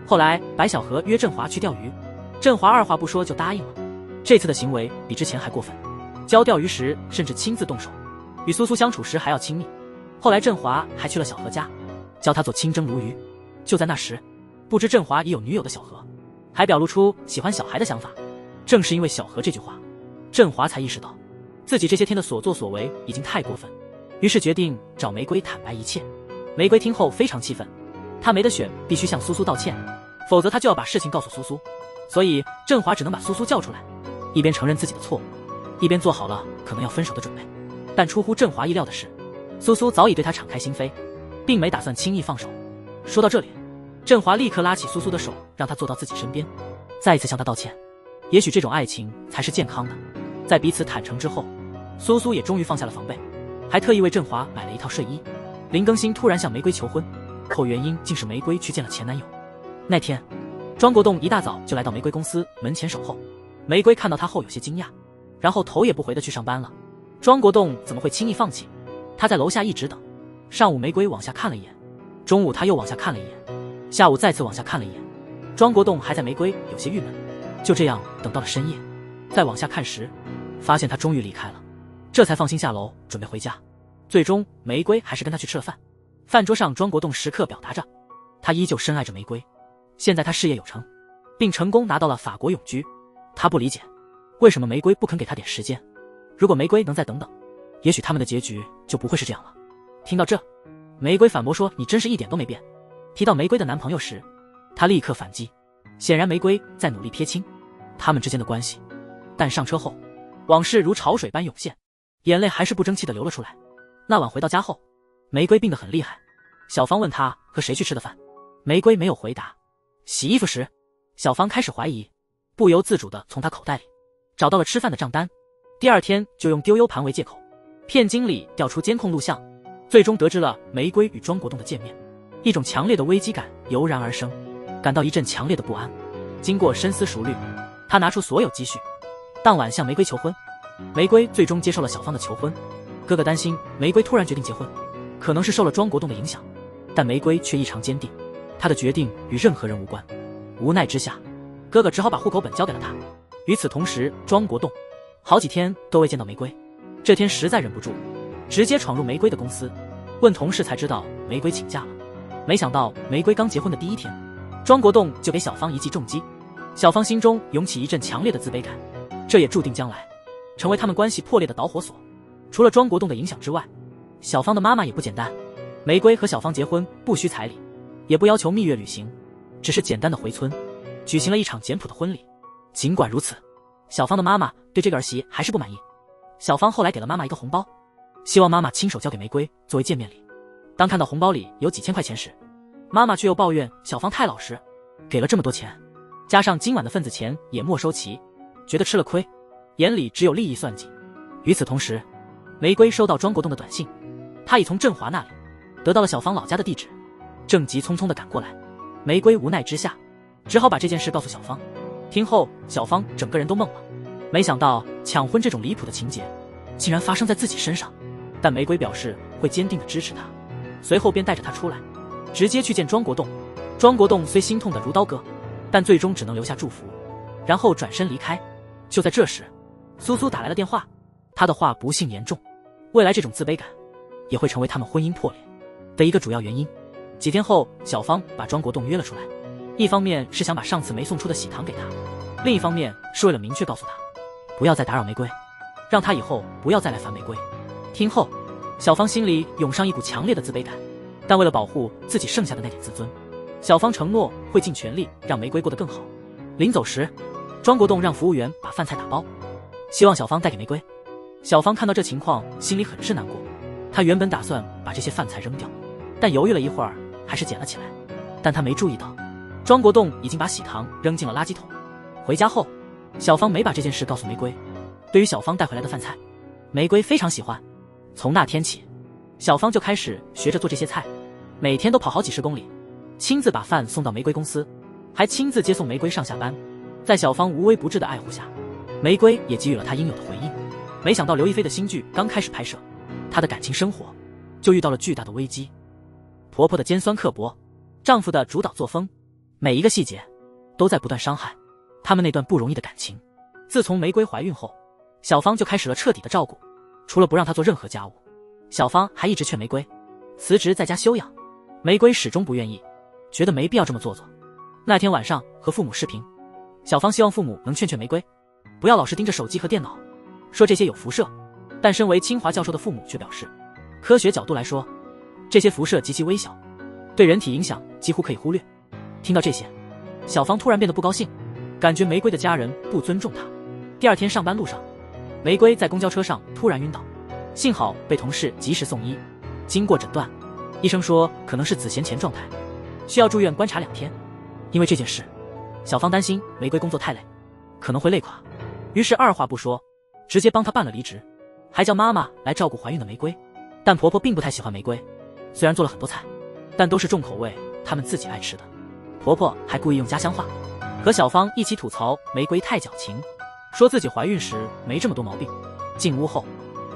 后来白小河约振华去钓鱼，振华二话不说就答应了。这次的行为比之前还过分，教钓鱼时甚至亲自动手，与苏苏相处时还要亲密。后来振华还去了小何家，教他做清蒸鲈鱼。就在那时，不知振华已有女友的小何还表露出喜欢小孩的想法。正是因为小何这句话，振华才意识到自己这些天的所作所为已经太过分，于是决定找玫瑰坦白一切。玫瑰听后非常气愤，她没得选，必须向苏苏道歉，否则她就要把事情告诉苏苏。所以振华只能把苏苏叫出来，一边承认自己的错误，一边做好了可能要分手的准备。但出乎振华意料的是，苏苏早已对他敞开心扉，并没打算轻易放手。说到这里，振华立刻拉起苏苏的手，让她坐到自己身边，再一次向她道歉。也许这种爱情才是健康的。在彼此坦诚之后，苏苏也终于放下了防备，还特意为振华买了一套睡衣。林更新突然向玫瑰求婚后，原因竟是玫瑰去见了前男友。那天庄国栋一大早就来到玫瑰公司门前守候，玫瑰看到他后有些惊讶，然后头也不回的去上班了。庄国栋怎么会轻易放弃？他在楼下一直等。上午玫瑰往下看了一眼，中午他又往下看了一眼，下午再次往下看了一眼。庄国栋还在玫瑰有些郁闷，就这样等到了深夜，再往下看时，发现他终于离开了，这才放心下楼准备回家。最终玫瑰还是跟他去吃了饭。饭桌上庄国栋时刻表达着他依旧深爱着玫瑰。现在他事业有成，并成功拿到了法国永居。他不理解为什么玫瑰不肯给他点时间，如果玫瑰能再等等，也许他们的结局就不会是这样了。听到这，玫瑰反驳说，你真是一点都没变。提到玫瑰的男朋友时，他立刻反击，显然玫瑰在努力撇清他们之间的关系。但上车后，往事如潮水般涌现，眼泪还是不争气的流了出来。那晚回到家后，玫瑰病得很厉害。小芳问她和谁去吃的饭，玫瑰没有回答。洗衣服时，小芳开始怀疑，不由自主地从她口袋里找到了吃饭的账单。第二天就用丢 U 盘为借口，骗经理调出监控录像，最终得知了玫瑰与庄国栋的见面。一种强烈的危机感油然而生，感到一阵强烈的不安。经过深思熟虑，他拿出所有积蓄，当晚向玫瑰求婚。玫瑰最终接受了小芳的求婚。哥哥担心玫瑰突然决定结婚，可能是受了庄国栋的影响，但玫瑰却异常坚定，她的决定与任何人无关。无奈之下，哥哥只好把户口本交给了他。与此同时，庄国栋好几天都未见到玫瑰，这天实在忍不住，直接闯入玫瑰的公司，问同事才知道玫瑰请假了。没想到玫瑰刚结婚的第一天，庄国栋就给小芳一记重击。小芳心中涌起一阵强烈的自卑感，这也注定将来成为他们关系破裂的导火索。除了庄国栋的影响之外，小芳的妈妈也不简单。玫瑰和小芳结婚不需彩礼，也不要求蜜月旅行，只是简单的回村举行了一场简朴的婚礼。尽管如此，小芳的妈妈对这个儿媳还是不满意。小芳后来给了妈妈一个红包，希望妈妈亲手交给玫瑰作为见面礼。当看到红包里有几千块钱时，妈妈却又抱怨小芳太老实，给了这么多钱，加上今晚的份子钱也没收齐，觉得吃了亏，眼里只有利益算计。与此同时，玫瑰收到庄国栋的短信，他已从振华那里得到了小芳老家的地址，正急匆匆地赶过来。玫瑰无奈之下，只好把这件事告诉小芳。听后，小芳整个人都懵了，没想到抢婚这种离谱的情节竟然发生在自己身上。但玫瑰表示会坚定地支持他，随后便带着他出来，直接去见庄国栋。庄国栋虽心痛得如刀割，但最终只能留下祝福，然后转身离开。就在这时，苏苏打来了电话，她的话不幸言重，未来这种自卑感也会成为他们婚姻破裂的一个主要原因。几天后，小芳把庄国栋约了出来，一方面是想把上次没送出的喜糖给他，另一方面是为了明确告诉他不要再打扰玫瑰，让他以后不要再来烦玫瑰。听后，小芳心里涌上一股强烈的自卑感，但为了保护自己剩下的那点自尊，小芳承诺会尽全力让玫瑰过得更好。临走时，庄国栋让服务员把饭菜打包，希望小芳带给玫瑰。小芳看到这情况，心里很是难过。她原本打算把这些饭菜扔掉，但犹豫了一会儿，还是捡了起来。但她没注意到，庄国栋已经把喜糖扔进了垃圾桶。回家后，小芳没把这件事告诉玫瑰。对于小芳带回来的饭菜，玫瑰非常喜欢。从那天起，小芳就开始学着做这些菜，每天都跑好几十公里，亲自把饭送到玫瑰公司，还亲自接送玫瑰上下班。在小芳无微不至的爱护下，玫瑰也给予了她应有的回应。没想到刘亦菲的新剧刚开始拍摄，她的感情生活就遇到了巨大的危机。婆婆的尖酸刻薄，丈夫的主导作风，每一个细节都在不断伤害他们那段不容易的感情。自从玫瑰怀孕后，小芳就开始了彻底的照顾，除了不让她做任何家务，小芳还一直劝玫瑰辞职在家休养。玫瑰始终不愿意，觉得没必要这么做。那天晚上和父母视频，小芳希望父母能劝劝玫瑰不要老是盯着手机和电脑，说这些有辐射。但身为清华教授的父母却表示，科学角度来说，这些辐射极其微小，对人体影响几乎可以忽略。听到这些，小芳突然变得不高兴，感觉玫瑰的家人不尊重她。第二天上班路上，玫瑰在公交车上突然晕倒，幸好被同事及时送医。经过诊断，医生说可能是子痫前状态，需要住院观察2天。因为这件事，小芳担心玫瑰工作太累，可能会累垮，于是二话不说，直接帮她办了离职，还叫妈妈来照顾怀孕的玫瑰。但婆婆并不太喜欢玫瑰，虽然做了很多菜，但都是重口味，他们自己爱吃的。婆婆还故意用家乡话和小芳一起吐槽玫瑰太矫情，说自己怀孕时没这么多毛病。进屋后，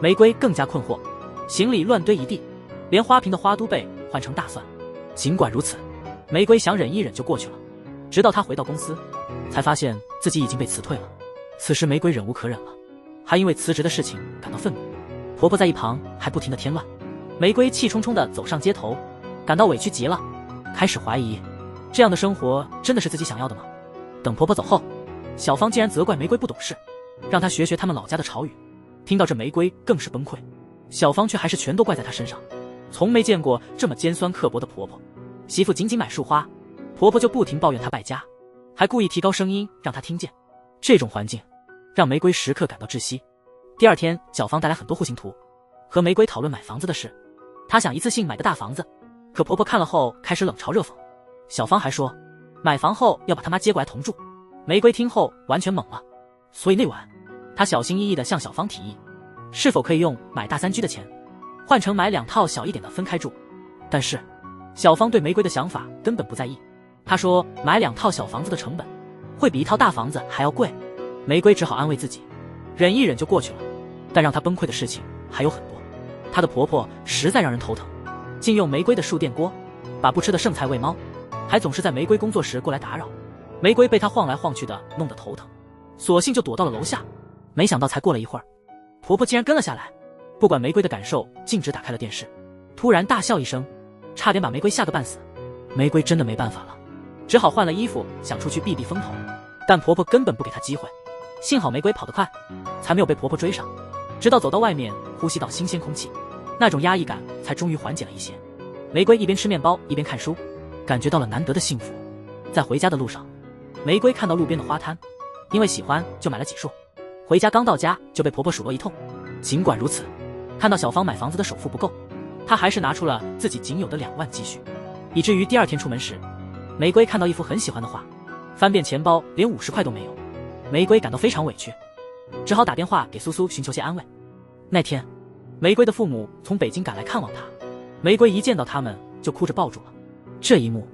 玫瑰更加困惑，行李乱堆一地，连花瓶的花都被换成大蒜。尽管如此，玫瑰想忍一忍就过去了，直到她回到公司，才发现自己已经被辞退了。此时玫瑰忍无可忍了，还因为辞职的事情感到愤怒。婆婆在一旁还不停地添乱，玫瑰气冲冲地走上街头，感到委屈极了，开始怀疑这样的生活真的是自己想要的吗？等婆婆走后，小芳竟然责怪玫瑰不懂事，让她学学他们老家的潮语。听到这，玫瑰更是崩溃，小芳却还是全都怪在她身上。从没见过这么尖酸刻薄的婆婆，媳妇仅仅买束花，婆婆就不停抱怨她败家，还故意提高声音让她听见。这种环境让玫瑰时刻感到窒息。第二天，小芳带来很多户型图，和玫瑰讨论买房子的事。她想一次性买个大房子，可婆婆看了后开始冷嘲热讽。小芳还说买房后要把她妈接过来同住。玫瑰听后完全懵了，所以那晚她小心翼翼地向小芳提议，是否可以用买大3居的钱换成买2套小一点的分开住。但是小芳对玫瑰的想法根本不在意，她说买2套小房子的成本会比1套大房子还要贵。玫瑰只好安慰自己，忍一忍就过去了。但让她崩溃的事情还有很多。她的婆婆实在让人头疼，竟用玫瑰的数电锅把不吃的剩菜喂猫，还总是在玫瑰工作时过来打扰。玫瑰被她晃来晃去的弄得头疼，索性就躲到了楼下。没想到才过了一会儿，婆婆竟然跟了下来，不管玫瑰的感受，径直打开了电视，突然大笑一声，差点把玫瑰吓个半死。玫瑰真的没办法了，只好换了衣服想出去避避风头，但婆婆根本不给她机会。幸好玫瑰跑得快，才没有被婆婆追上。直到走到外面，呼吸到新鲜空气，那种压抑感才终于缓解了一些。玫瑰一边吃面包一边看书，感觉到了难得的幸福。在回家的路上，玫瑰看到路边的花摊，因为喜欢就买了几束。回家刚到家就被婆婆数落一通。尽管如此，看到小芳买房子的首付不够，她还是拿出了自己仅有的2万积蓄，以至于第二天出门时，玫瑰看到一幅很喜欢的画，翻遍钱包连50块都没有。玫瑰感到非常委屈，只好打电话给苏苏寻求些安慰。那天玫瑰的父母从北京赶来看望她，玫瑰一见到他们就哭着抱住了。这一幕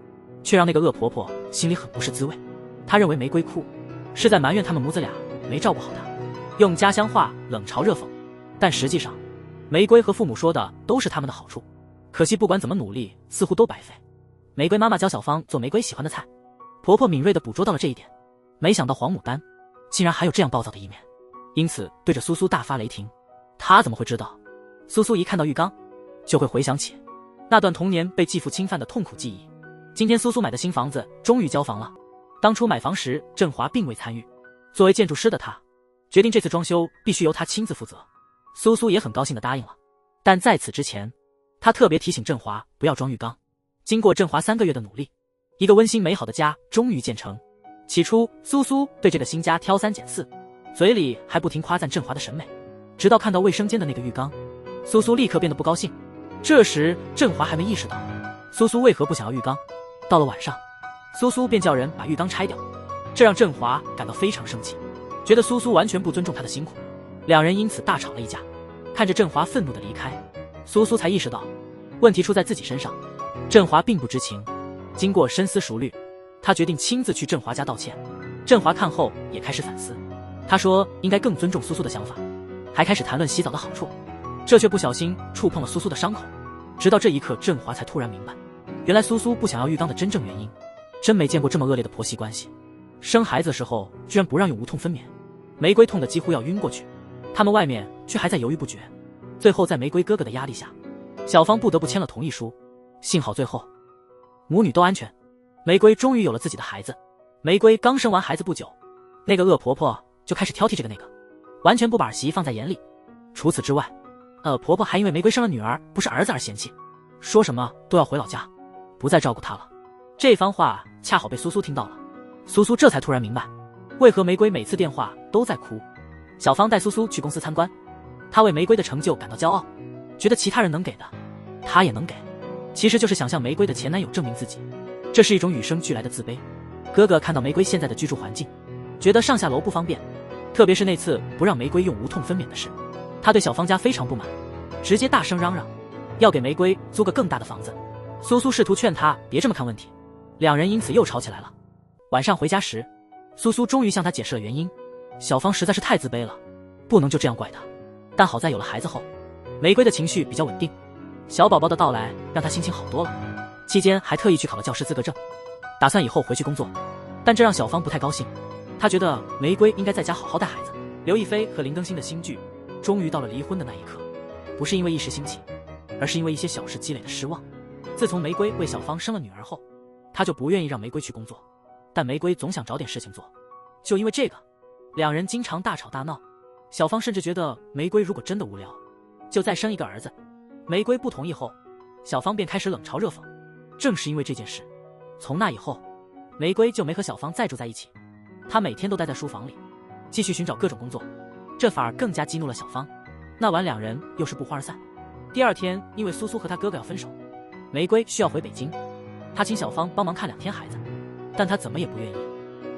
却让那个恶婆婆心里很不是滋味，她认为玫瑰哭是在埋怨他们母子俩没照顾好她，用家乡话冷嘲热讽。但实际上，玫瑰和父母说的都是他们的好处，可惜不管怎么努力，似乎都白费。玫瑰妈妈教小芳做玫瑰喜欢的菜，婆婆敏锐地捕捉到了这一点，没想到黄牡丹竟然还有这样暴躁的一面，因此对着苏苏大发雷霆。她怎么会知道？苏苏一看到浴缸，就会回想起那段童年被继父侵犯的痛苦记忆。今天苏苏买的新房子终于交房了，当初买房时振华并未参与，作为建筑师的他决定这次装修必须由他亲自负责。苏苏也很高兴地答应了，但在此之前，他特别提醒振华不要装浴缸。经过振华3个月的努力，一个温馨美好的家终于建成。起初苏苏对这个新家挑三拣四，嘴里还不停夸赞振华的审美，直到看到卫生间的那个浴缸，苏苏立刻变得不高兴。这时振华还没意识到苏苏为何不想要浴缸。到了晚上，苏苏便叫人把浴缸拆掉，这让振华感到非常生气，觉得苏苏完全不尊重他的辛苦，两人因此大吵了一架。看着振华愤怒的离开，苏苏才意识到问题出在自己身上。振华并不知情，经过深思熟虑，他决定亲自去振华家道歉。振华看后也开始反思，他说应该更尊重苏苏的想法，还开始谈论洗澡的好处，这却不小心触碰了苏苏的伤口。直到这一刻，振华才突然明白，原来苏苏不想要浴缸的真正原因。真没见过这么恶劣的婆媳关系，生孩子的时候居然不让用无痛分娩。玫瑰痛得几乎要晕过去，他们外面却还在犹豫不决。最后在玫瑰哥哥的压力下，小芳不得不签了同意书。幸好最后母女都安全，玫瑰终于有了自己的孩子。玫瑰刚生完孩子不久，那个恶婆婆就开始挑剔这个那个，完全不把儿媳放在眼里。除此之外，婆婆还因为玫瑰生了女儿不是儿子而嫌弃，说什么都要回老家，不再照顾她了。这番话恰好被苏苏听到了，苏苏这才突然明白为何玫瑰每次电话都在哭。小芳带苏苏去公司参观，她为玫瑰的成就感到骄傲，觉得其他人能给的她也能给，其实就是想向玫瑰的前男友证明自己，这是一种与生俱来的自卑。哥哥看到玫瑰现在的居住环境，觉得上下楼不方便，特别是那次不让玫瑰用无痛分娩的事，他对小芳家非常不满，直接大声嚷嚷要给玫瑰租个更大的房子。苏苏试图劝他别这么看问题，两人因此又吵起来了。晚上回家时，苏苏终于向他解释了原因，小芳实在是太自卑了，不能就这样怪她。但好在有了孩子后，玫瑰的情绪比较稳定，小宝宝的到来让她心情好多了，期间还特意去考了教师资格证，打算以后回去工作。但这让小芳不太高兴，她觉得玫瑰应该在家好好带孩子。刘亦菲和林更新的新剧终于到了离婚的那一刻，不是因为一时兴起，而是因为一些小事积累的失望。自从玫瑰为小芳生了女儿后，她就不愿意让玫瑰去工作，但玫瑰总想找点事情做，就因为这个，两人经常大吵大闹。小芳甚至觉得玫瑰如果真的无聊，就再生一个儿子。玫瑰不同意后，小芳便开始冷嘲热讽。正是因为这件事，从那以后，玫瑰就没和小芳再住在一起，她每天都待在书房里，继续寻找各种工作，这反而更加激怒了小芳。那晚两人又是不欢而散。第二天，因为苏苏和他哥哥要分手，玫瑰需要回北京，他请小芳帮忙看2天孩子，但她怎么也不愿意，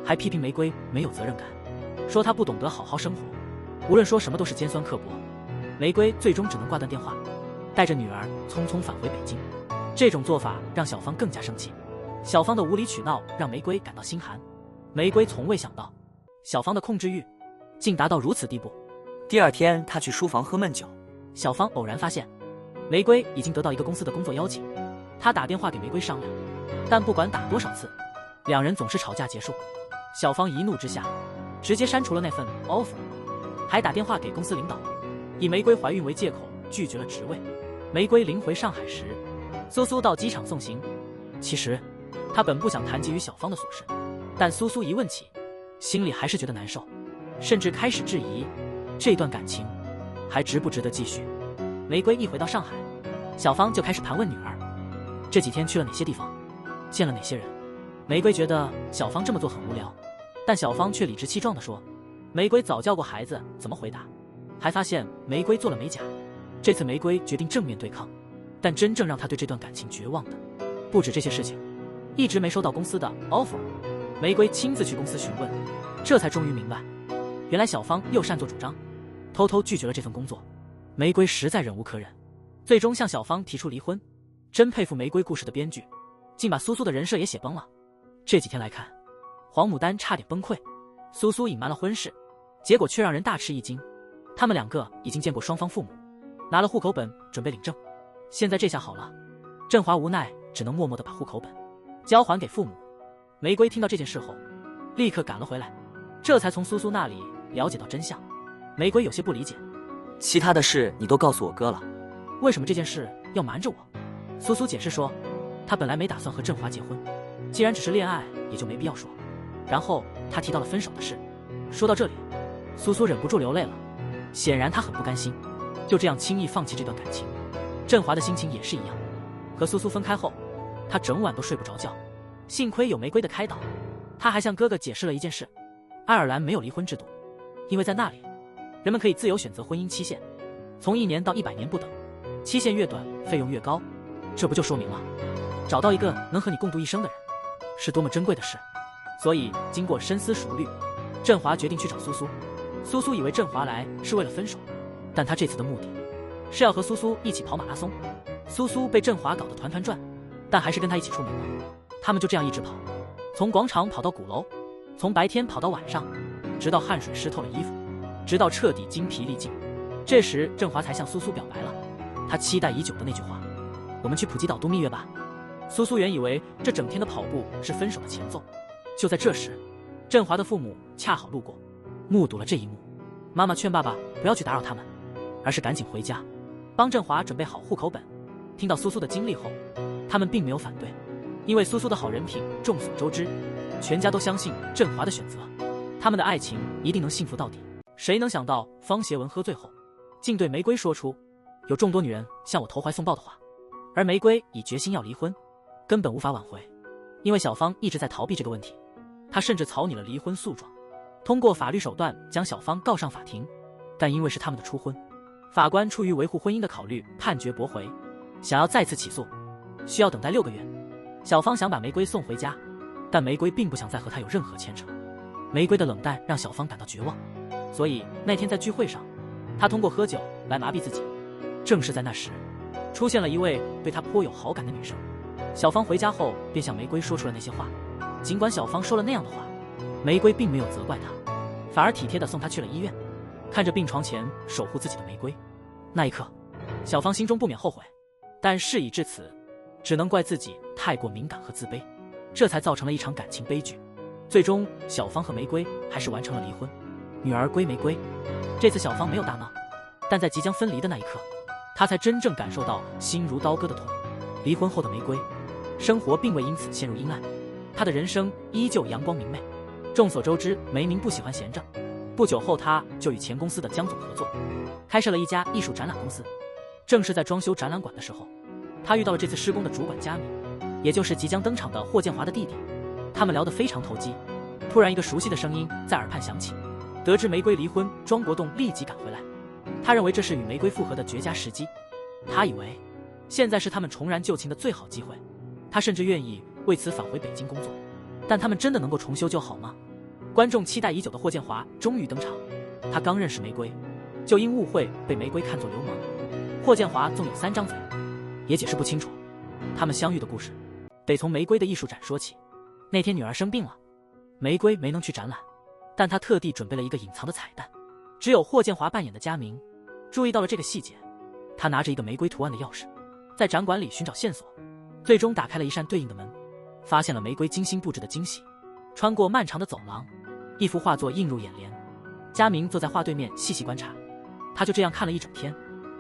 还批评玫瑰没有责任感，说她不懂得好好生活，无论说什么都是尖酸刻薄。玫瑰最终只能挂断电话，带着女儿匆匆返回北京。这种做法让小芳更加生气，小芳的无理取闹让玫瑰感到心寒。玫瑰从未想到小芳的控制欲竟达到如此地步。第二天她去书房喝闷酒，小芳偶然发现玫瑰已经得到一个公司的工作邀请，她打电话给玫瑰商量，但不管打多少次，两人总是吵架结束。小芳一怒之下直接删除了那份 offer， 还打电话给公司领导，以玫瑰怀孕为借口拒绝了职位。玫瑰临回上海时，苏苏到机场送行。其实她本不想谈及与小芳的琐事，但苏苏一问起，心里还是觉得难受，甚至开始质疑这段感情还值不值得继续。玫瑰一回到上海，小芳就开始盘问女儿这几天去了哪些地方，见了哪些人。玫瑰觉得小芳这么做很无聊，但小芳却理直气壮地说玫瑰早教过孩子怎么回答，还发现玫瑰做了美甲。这次玫瑰决定正面对抗，但真正让她对这段感情绝望的不止这些事情。一直没收到公司的 offer， 玫瑰亲自去公司询问，这才终于明白，原来小芳又擅作主张，偷偷拒绝了这份工作。玫瑰实在忍无可忍，最终向小芳提出离婚。真佩服玫瑰故事的编剧，竟把苏苏的人设也写崩了。这几天来看，黄牡丹差点崩溃。苏苏隐瞒了婚事，结果却让人大吃一惊。他们两个已经见过双方父母，拿了户口本准备领证。现在这下好了，振华无奈只能默默地把户口本交还给父母。玫瑰听到这件事后，立刻赶了回来，这才从苏苏那里了解到真相。玫瑰有些不理解，其他的事你都告诉我哥了，为什么这件事要瞒着我？苏苏解释说，她本来没打算和振华结婚，既然只是恋爱，也就没必要说。然后她提到了分手的事。说到这里，苏苏忍不住流泪了，显然她很不甘心，就这样轻易放弃这段感情。振华的心情也是一样，和苏苏分开后，他整晚都睡不着觉。幸亏有玫瑰的开导，他还向哥哥解释了一件事：爱尔兰没有离婚制度，因为在那里，人们可以自由选择婚姻期限，从1年到100年不等，期限越短，费用越高。这不就说明了，找到一个能和你共度一生的人，是多么珍贵的事。所以，经过深思熟虑，振华决定去找苏苏。苏苏以为振华来是为了分手，但他这次的目的是要和苏苏一起跑马拉松。苏苏被振华搞得团团转，但还是跟他一起出门了。他们就这样一直跑，从广场跑到鼓楼，从白天跑到晚上，直到汗水湿透了衣服，直到彻底精疲力尽。这时振华才向苏苏表白了他期待已久的那句话：我们去普吉岛度蜜月吧。苏苏原以为这整天的跑步是分手的前奏，就在这时，振华的父母恰好路过，目睹了这一幕。妈妈劝爸爸不要去打扰他们，而是赶紧回家，帮振华准备好户口本。听到苏苏的经历后，他们并没有反对，因为苏苏的好人品众所周知，全家都相信振华的选择，他们的爱情一定能幸福到底。谁能想到方协文喝醉后，竟对玫瑰说出有众多女人向我投怀送抱的话，而玫瑰已决心要离婚，根本无法挽回。因为小芳一直在逃避这个问题，她甚至草拟了离婚诉状，通过法律手段将小芳告上法庭，但因为是他们的初婚，法官出于维护婚姻的考虑，判决驳回。想要再次起诉，需要等待6个月。小芳想把玫瑰送回家，但玫瑰并不想再和她有任何牵扯。玫瑰的冷淡让小芳感到绝望，所以那天在聚会上，她通过喝酒来麻痹自己。正是在那时，出现了一位对她颇有好感的女生。小芳回家后便向玫瑰说出了那些话。尽管小芳说了那样的话，玫瑰并没有责怪她，反而体贴地送她去了医院。看着病床前守护自己的玫瑰，那一刻，小芳心中不免后悔，但事已至此，只能怪自己太过敏感和自卑，这才造成了一场感情悲剧。最终，小芳和玫瑰还是完成了离婚，女儿归玫瑰。这次小芳没有大闹，但在即将分离的那一刻，她才真正感受到心如刀割的痛。离婚后的玫瑰，生活并未因此陷入阴暗，她的人生依旧阳光明媚。众所周知，梅明不喜欢闲着，不久后他就与前公司的江总合作，开设了一家艺术展览公司。正是在装修展览馆的时候，他遇到了这次施工的主管佳敏，也就是即将登场的霍建华的弟弟。他们聊得非常投机，突然一个熟悉的声音在耳畔响起。得知玫瑰离婚，庄国栋立即赶回来，他认为这是与玫瑰复合的绝佳时机。他以为现在是他们重燃旧情的最好机会，他甚至愿意为此返回北京工作。但他们真的能够重修旧好吗？观众期待已久的霍建华终于登场，他刚认识玫瑰，就因误会被玫瑰看作流氓。霍建华纵有3张嘴，也解释不清楚。他们相遇的故事，得从玫瑰的艺术展说起。那天女儿生病了，玫瑰没能去展览，但她特地准备了一个隐藏的彩蛋。只有霍建华扮演的佳明注意到了这个细节，他拿着一个玫瑰图案的钥匙，在展馆里寻找线索，最终打开了一扇对应的门，发现了玫瑰精心布置的惊喜。穿过漫长的走廊，一幅画作映入眼帘。佳明坐在画对面细细观察，他就这样看了一整天。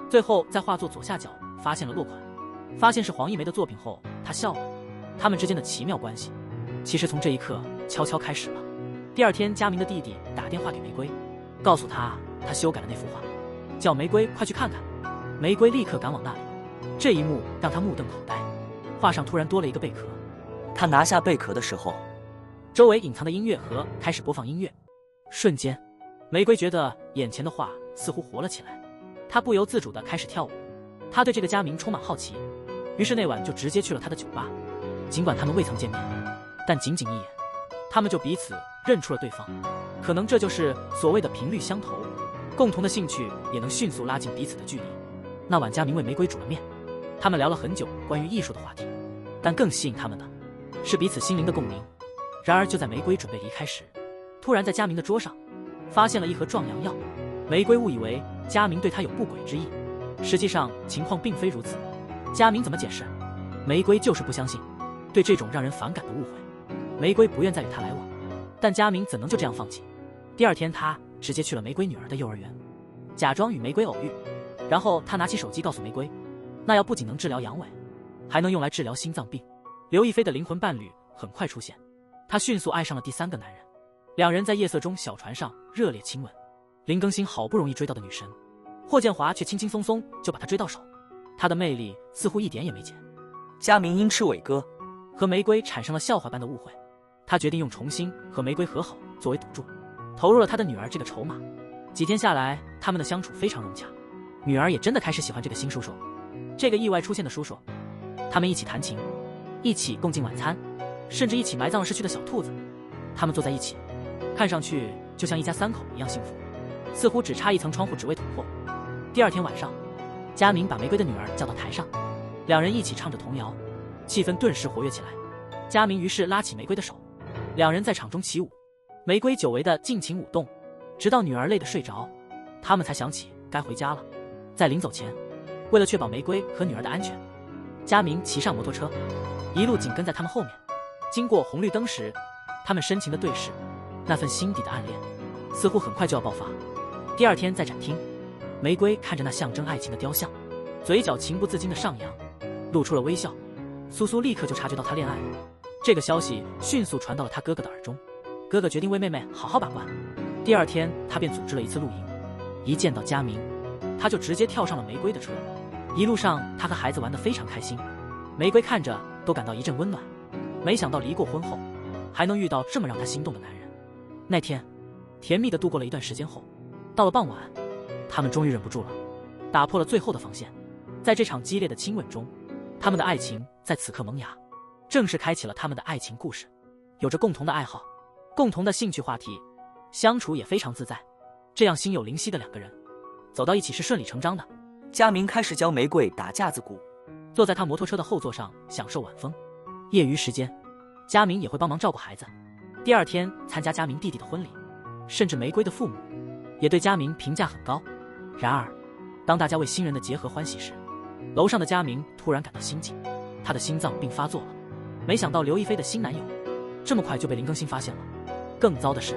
最后在画作左下角发现了落款，发现是黄一梅的作品后，他笑了。他们之间的奇妙关系，其实从这一刻悄悄开始了。第二天，佳明的弟弟打电话给玫瑰，告诉他修改了那幅画，叫玫瑰快去看看。玫瑰立刻赶往那里，这一幕让他目瞪口呆。画上突然多了一个贝壳，他拿下贝壳的时候，周围隐藏的音乐盒开始播放音乐，瞬间，玫瑰觉得眼前的画似乎活了起来，她不由自主地开始跳舞。她对这个佳明充满好奇，于是那晚就直接去了他的酒吧。尽管他们未曾见面，但仅仅一眼，他们就彼此认出了对方。可能这就是所谓的频率相投，共同的兴趣也能迅速拉近彼此的距离。那晚佳明为玫瑰煮了面，他们聊了很久关于艺术的话题，但更吸引他们的是彼此心灵的共鸣。然而就在玫瑰准备离开时，突然在佳明的桌上发现了一盒壮阳药。玫瑰误以为佳明对她有不轨之意，实际上情况并非如此。佳明怎么解释，玫瑰就是不相信。对这种让人反感的误会，玫瑰不愿再与他来往，但佳明怎能就这样放弃？第二天他直接去了玫瑰女儿的幼儿园，假装与玫瑰偶遇，然后他拿起手机告诉玫瑰，那药不仅能治疗阳痿，还能用来治疗心脏病。刘亦菲的灵魂伴侣很快出现，她迅速爱上了第三个男人，两人在夜色中小船上热烈亲吻。林更新好不容易追到的女神霍建华却轻轻松松就把她追到手，她的魅力似乎一点也没减。佳明因吃伟哥和玫瑰产生了笑话般的误会，他决定用重新和玫瑰和好作为赌注，投入了他的女儿这个筹码。几天下来，他们的相处非常融洽，女儿也真的开始喜欢这个新叔叔。这个意外出现的叔叔，他们一起弹琴，一起共进晚餐，甚至一起埋葬了逝去的小兔子。他们坐在一起，看上去就像一家三口一样幸福，似乎只差一层窗户纸未捅破。第二天晚上，佳明把玫瑰的女儿叫到台上，两人一起唱着童谣，气氛顿时活跃起来。佳明于是拉起玫瑰的手，两人在场中起舞，玫瑰久违的尽情舞动，直到女儿累得睡着，他们才想起该回家了。在临走前，为了确保玫瑰和女儿的安全，佳明骑上摩托车，一路紧跟在他们后面。经过红绿灯时，他们深情的对视，那份心底的暗恋似乎很快就要爆发。第二天在展厅，玫瑰看着那象征爱情的雕像，嘴角情不自禁的上扬，露出了微笑。苏苏立刻就察觉到他恋爱了，这个消息迅速传到了他哥哥的耳中，哥哥决定为妹妹好好把关。第二天他便组织了一次露营，一见到佳明，他就直接跳上了玫瑰的车。一路上他和孩子玩得非常开心，玫瑰看着都感到一阵温暖。没想到离过婚后还能遇到这么让他心动的男人。那天甜蜜地度过了一段时间后，到了傍晚，他们终于忍不住了，打破了最后的防线。在这场激烈的亲吻中，他们的爱情在此刻萌芽，正式开启了他们的爱情故事。有着共同的爱好，共同的兴趣话题，相处也非常自在。这样心有灵犀的两个人走到一起是顺理成章的。佳明开始教玫瑰打架子鼓，坐在他摩托车的后座上享受晚风。业余时间，佳明也会帮忙照顾孩子。第二天参加佳明弟弟的婚礼，甚至玫瑰的父母也对佳明评价很高。然而当大家为新人的结合欢喜时，楼上的佳明突然感到心悸，他的心脏病发作了。没想到刘亦菲的新男友这么快就被林更新发现了。更糟的是，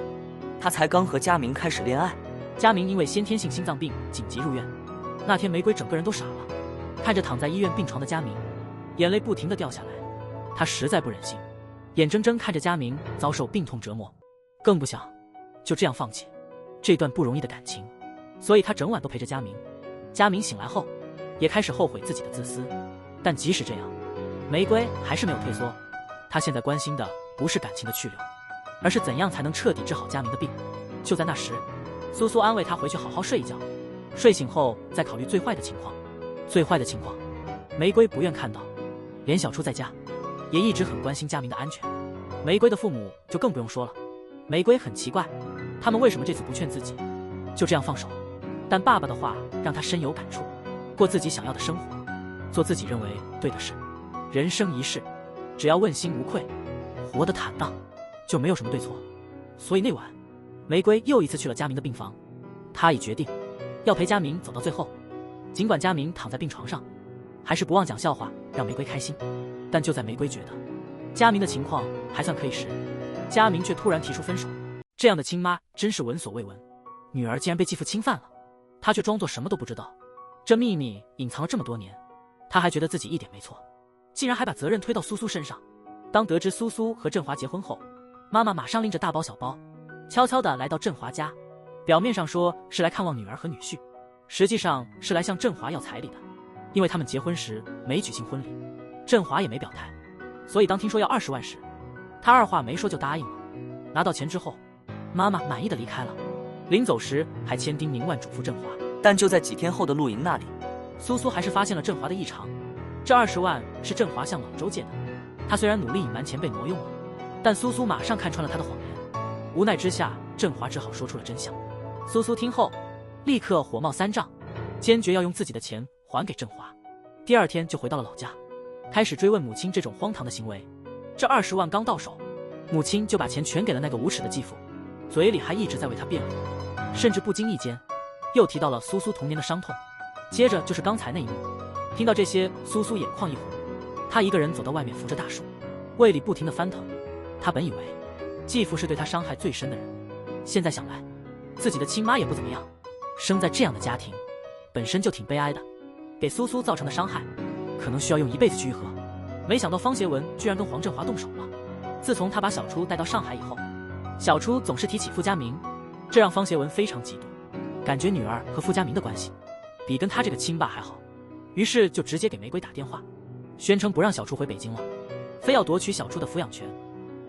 他才刚和佳明开始恋爱，佳明因为先天性心脏病紧急入院。那天玫瑰整个人都傻了，看着躺在医院病床的佳明，眼泪不停地掉下来。他实在不忍心眼睁睁看着佳明遭受病痛折磨，更不想就这样放弃这段不容易的感情，所以他整晚都陪着佳明。佳明醒来后也开始后悔自己的自私，但即使这样，玫瑰还是没有退缩。她现在关心的不是感情的去留，而是怎样才能彻底治好佳明的病。就在那时，苏苏安慰他回去好好睡一觉，睡醒后再考虑最坏的情况。最坏的情况，玫瑰不愿看到。连小初在家也一直很关心佳明的安全，玫瑰的父母就更不用说了。玫瑰很奇怪，他们为什么这次不劝自己就这样放手？但爸爸的话让他深有感触，过自己想要的生活，做自己认为对的事。人生一世，只要问心无愧，活得坦荡，就没有什么对错。所以那晚，玫瑰又一次去了佳明的病房，她已决定要陪佳明走到最后。尽管佳明躺在病床上，还是不忘讲笑话让玫瑰开心。但就在玫瑰觉得佳明的情况还算可以时，佳明却突然提出分手。这样的亲妈真是闻所未闻，女儿竟然被继父侵犯了，她却装作什么都不知道。这秘密隐藏了这么多年，她还觉得自己一点没错，竟然还把责任推到苏苏身上。当得知苏苏和振华结婚后，妈妈马上拎着大包小包，悄悄地来到振华家，表面上说是来看望女儿和女婿，实际上是来向振华要彩礼的。因为他们结婚时没举行婚礼，振华也没表态，所以当听说要20万时，他二话没说就答应了。拿到钱之后，妈妈满意的离开了，临走时还千叮咛万嘱咐振华。但就在几天后的露营那里，苏苏还是发现了振华的异常。这20万是振华向老周借的，他虽然努力隐瞒钱被挪用了，但苏苏马上看穿了他的谎言。无奈之下，振华只好说出了真相。苏苏听后立刻火冒三丈，坚决要用自己的钱还给振华。第二天就回到了老家，开始追问母亲这种荒唐的行为。这20万刚到手，母亲就把钱全给了那个无耻的继父，嘴里还一直在为他辩护，甚至不经意间又提到了苏苏童年的伤痛。接着就是刚才那一幕，听到这些，苏苏眼眶一红，她一个人走到外面扶着大树，胃里不停地翻腾。她本以为继父是对她伤害最深的人，现在想来，自己的亲妈也不怎么样，生在这样的家庭本身就挺悲哀的，给苏苏造成的伤害可能需要用一辈子去愈合。没想到方协文居然跟黄振华动手了。自从他把小初带到上海以后，小初总是提起傅家明，这让方协文非常嫉妒，感觉女儿和傅家明的关系比跟他这个亲爸还好，于是就直接给玫瑰打电话，宣称不让小初回北京了，非要夺取小初的抚养权。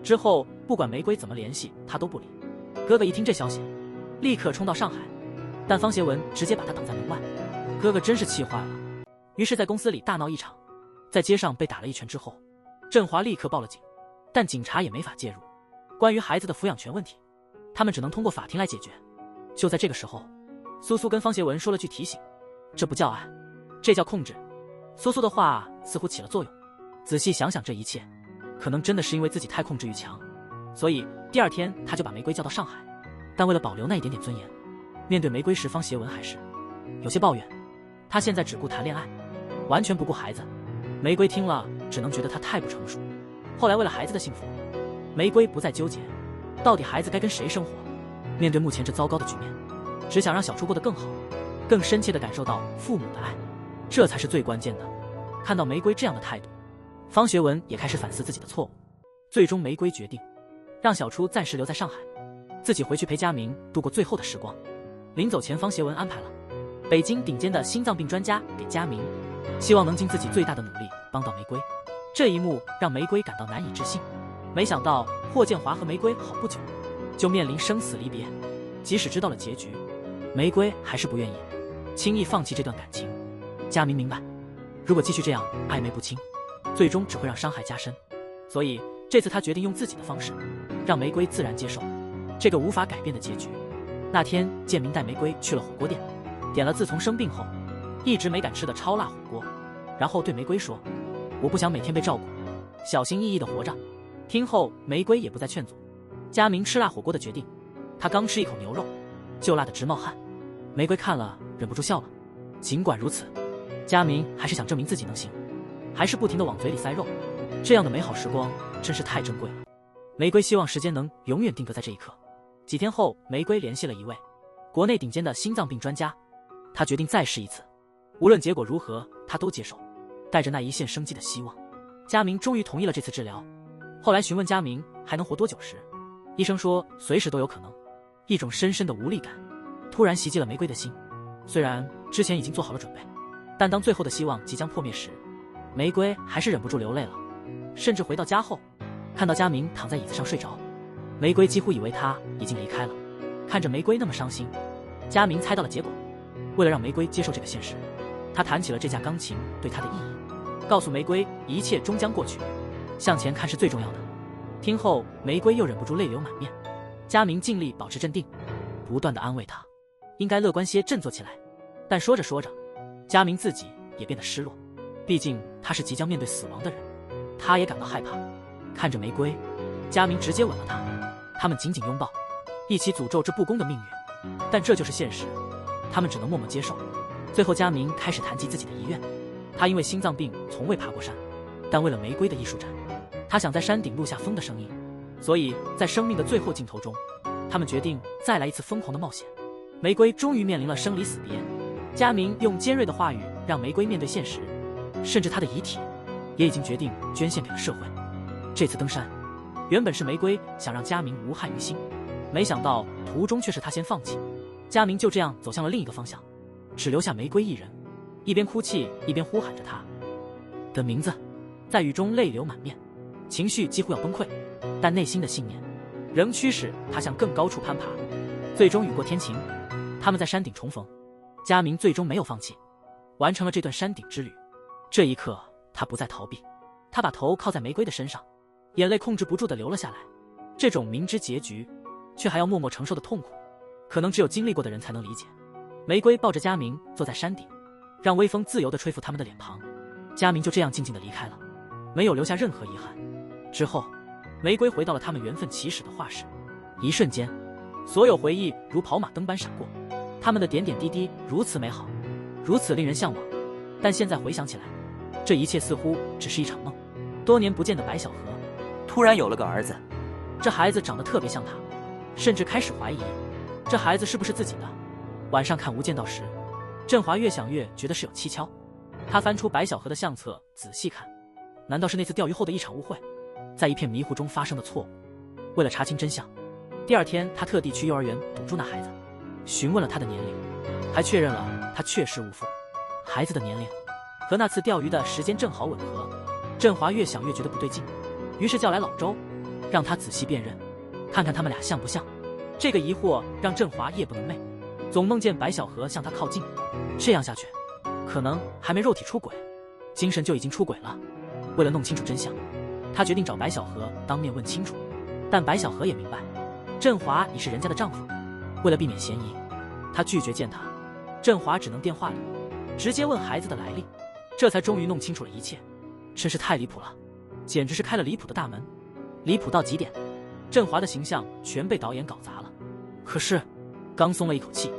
之后不管玫瑰怎么联系，他都不理。哥哥一听这消息，立刻冲到上海，但方协文直接把他挡在门外。哥哥真是气坏了，于是在公司里大闹一场，在街上被打了一拳之后，振华立刻报了警，但警察也没法介入。关于孩子的抚养权问题，他们只能通过法庭来解决。就在这个时候，苏苏跟方协文说了句提醒，这不叫爱，这叫控制。苏苏的话似乎起了作用，仔细想想这一切，可能真的是因为自己太控制欲强，所以第二天他就把玫瑰叫到上海。但为了保留那一点点尊严，面对玫瑰时，方协文还是有些抱怨，他现在只顾谈恋爱，完全不顾孩子。玫瑰听了只能觉得他太不成熟。后来为了孩子的幸福，玫瑰不再纠结到底孩子该跟谁生活，面对目前这糟糕的局面，只想让小初过得更好，更深切地感受到父母的爱，这才是最关键的。看到玫瑰这样的态度，方学文也开始反思自己的错误。最终玫瑰决定让小初暂时留在上海，自己回去陪佳明度过最后的时光。临走前，方协文安排了北京顶尖的心脏病专家给佳明，希望能尽自己最大的努力帮到玫瑰。这一幕让玫瑰感到难以置信，没想到霍建华和玫瑰好不久就面临生死离别，即使知道了结局，玫瑰还是不愿意轻易放弃这段感情。佳明明白，如果继续这样暧昧不清，最终只会让伤害加深，所以这次他决定用自己的方式让玫瑰自然接受这个无法改变的结局。那天建明带玫瑰去了火锅店，点了自从生病后一直没敢吃的超辣火锅，然后对玫瑰说，我不想每天被照顾，小心翼翼地活着。听后玫瑰也不再劝阻佳明吃辣火锅的决定，他刚吃一口牛肉就辣得直冒汗。玫瑰看了忍不住笑了。尽管如此，佳明还是想证明自己能行，还是不停地往嘴里塞肉。这样的美好时光真是太珍贵了。玫瑰希望时间能永远定格在这一刻。几天后，玫瑰联系了一位国内顶尖的心脏病专家，他决定再试一次，无论结果如何他都接受，带着那一线生机的希望。佳明终于同意了这次治疗。后来询问佳明还能活多久时，医生说随时都有可能。一种深深的无力感突然袭击了玫瑰的心，虽然之前已经做好了准备，但当最后的希望即将破灭时，玫瑰还是忍不住流泪了。甚至回到家后，看到佳明躺在椅子上睡着，玫瑰几乎以为他已经离开了。看着玫瑰那么伤心，佳明猜到了结果。为了让玫瑰接受这个现实，他弹起了这架钢琴对她的意义，告诉玫瑰一切终将过去，向前看是最重要的。听后玫瑰又忍不住泪流满面。佳明尽力保持镇定，不断地安慰她，应该乐观些，振作起来。但说着说着，佳明自己也变得失落，毕竟他是即将面对死亡的人，他也感到害怕。看着玫瑰，佳明直接吻了她，他们紧紧拥抱，一起诅咒这不公的命运。但这就是现实，他们只能默默接受。最后佳明开始谈及自己的遗愿，他因为心脏病从未爬过山，但为了玫瑰的艺术展，他想在山顶录下风的声音。所以在生命的最后镜头中，他们决定再来一次疯狂的冒险。玫瑰终于面临了生离死别，佳明用尖锐的话语让玫瑰面对现实，甚至他的遗体也已经决定捐献给了社会。这次登山原本是玫瑰想让佳明无憾于心，没想到途中却是他先放弃。佳明就这样走向了另一个方向，只留下玫瑰一人，一边哭泣一边呼喊着他的名字，在雨中泪流满面，情绪几乎要崩溃，但内心的信念仍驱使他向更高处攀爬。最终雨过天晴，他们在山顶重逢。佳明最终没有放弃，完成了这段山顶之旅。这一刻他不再逃避，他把头靠在玫瑰的身上，眼泪控制不住地流了下来。这种明知结局却还要默默承受的痛苦，可能只有经历过的人才能理解。玫瑰抱着佳明坐在山顶，让微风自由地吹拂他们的脸庞。佳明就这样静静地离开了，没有留下任何遗憾。之后，玫瑰回到了他们缘分起始的画室。一瞬间，所有回忆如跑马灯般闪过，他们的点点滴滴如此美好，如此令人向往。但现在回想起来，这一切似乎只是一场梦。多年不见的白小河突然有了个儿子，这孩子长得特别像他，甚至开始怀疑这孩子是不是自己的。晚上看《无间道》时，振华越想越觉得事有蹊跷。他翻出白小河的相册仔细看，难道是那次钓鱼后的一场误会，在一片迷糊中发生的错误？为了查清真相，第二天他特地去幼儿园堵住那孩子，询问了他的年龄，还确认了他确实无父。孩子的年龄和那次钓鱼的时间正好吻合。振华越想越觉得不对劲，于是叫来老周，让他仔细辨认，看看他们俩像不像。这个疑惑让振华夜不能寐，总梦见白小河向他靠近。这样下去，可能还没肉体出轨，精神就已经出轨了。为了弄清楚真相，他决定找白小河当面问清楚。但白小河也明白，振华已是人家的丈夫，为了避免嫌疑，他拒绝见他。振华只能电话里直接问孩子的来历，这才终于弄清楚了一切。真是太离谱了，简直是开了离谱的大门。离谱到极点，振华的形象全被导演搞砸了。可是刚松了一口气，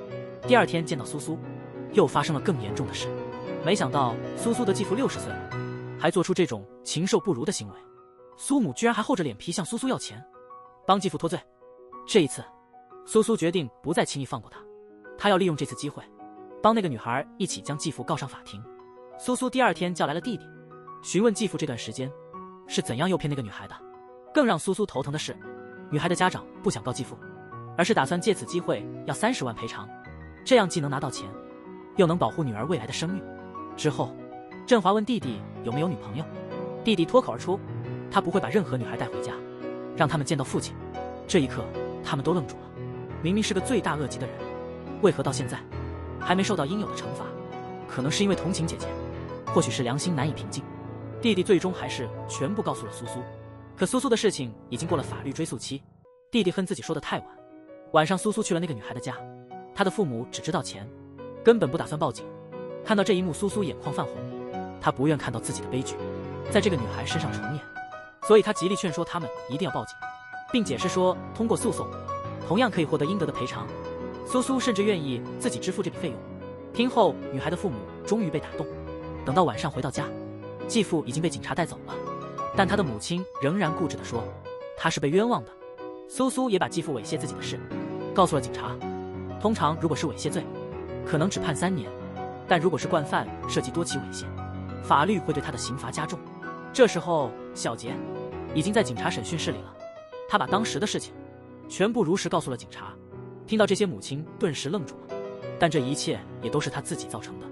第二天见到苏苏，又发生了更严重的事。没想到苏苏的继父60岁了，还做出这种禽兽不如的行为。苏母居然还厚着脸皮向苏苏要钱，帮继父脱罪。这一次，苏苏决定不再轻易放过他，他要利用这次机会，帮那个女孩一起将继父告上法庭。苏苏第二天叫来了弟弟，询问继父这段时间是怎样诱骗那个女孩的。更让苏苏头疼的是，女孩的家长不想告继父，而是打算借此机会要30万赔偿，这样既能拿到钱，又能保护女儿未来的声誉。之后，振华问弟弟有没有女朋友，弟弟脱口而出，他不会把任何女孩带回家，让他们见到父亲。这一刻，他们都愣住了。明明是个罪大恶极的人，为何到现在还没受到应有的惩罚？可能是因为同情姐姐，或许是良心难以平静。弟弟最终还是全部告诉了苏苏，可苏苏的事情已经过了法律追诉期，弟弟恨自己说得太晚。晚上苏苏去了那个女孩的家，她的父母只知道钱，根本不打算报警。看到这一幕，苏苏眼眶泛红，她不愿看到自己的悲剧在这个女孩身上重演，所以她极力劝说他们一定要报警，并解释说通过诉讼同样可以获得应得的赔偿。苏苏甚至愿意自己支付这笔费用。听后，女孩的父母终于被打动。等到晚上回到家，继父已经被警察带走了，但他的母亲仍然固执地说他是被冤枉的。苏苏也把继父猥亵自己的事告诉了警察。通常如果是猥亵罪，可能只判3年，但如果是惯犯涉及多起猥亵，法律会对他的刑罚加重。这时候小杰已经在警察审讯室里了，他把当时的事情全部如实告诉了警察。听到这些，母亲顿时愣住了，但这一切也都是他自己造成的。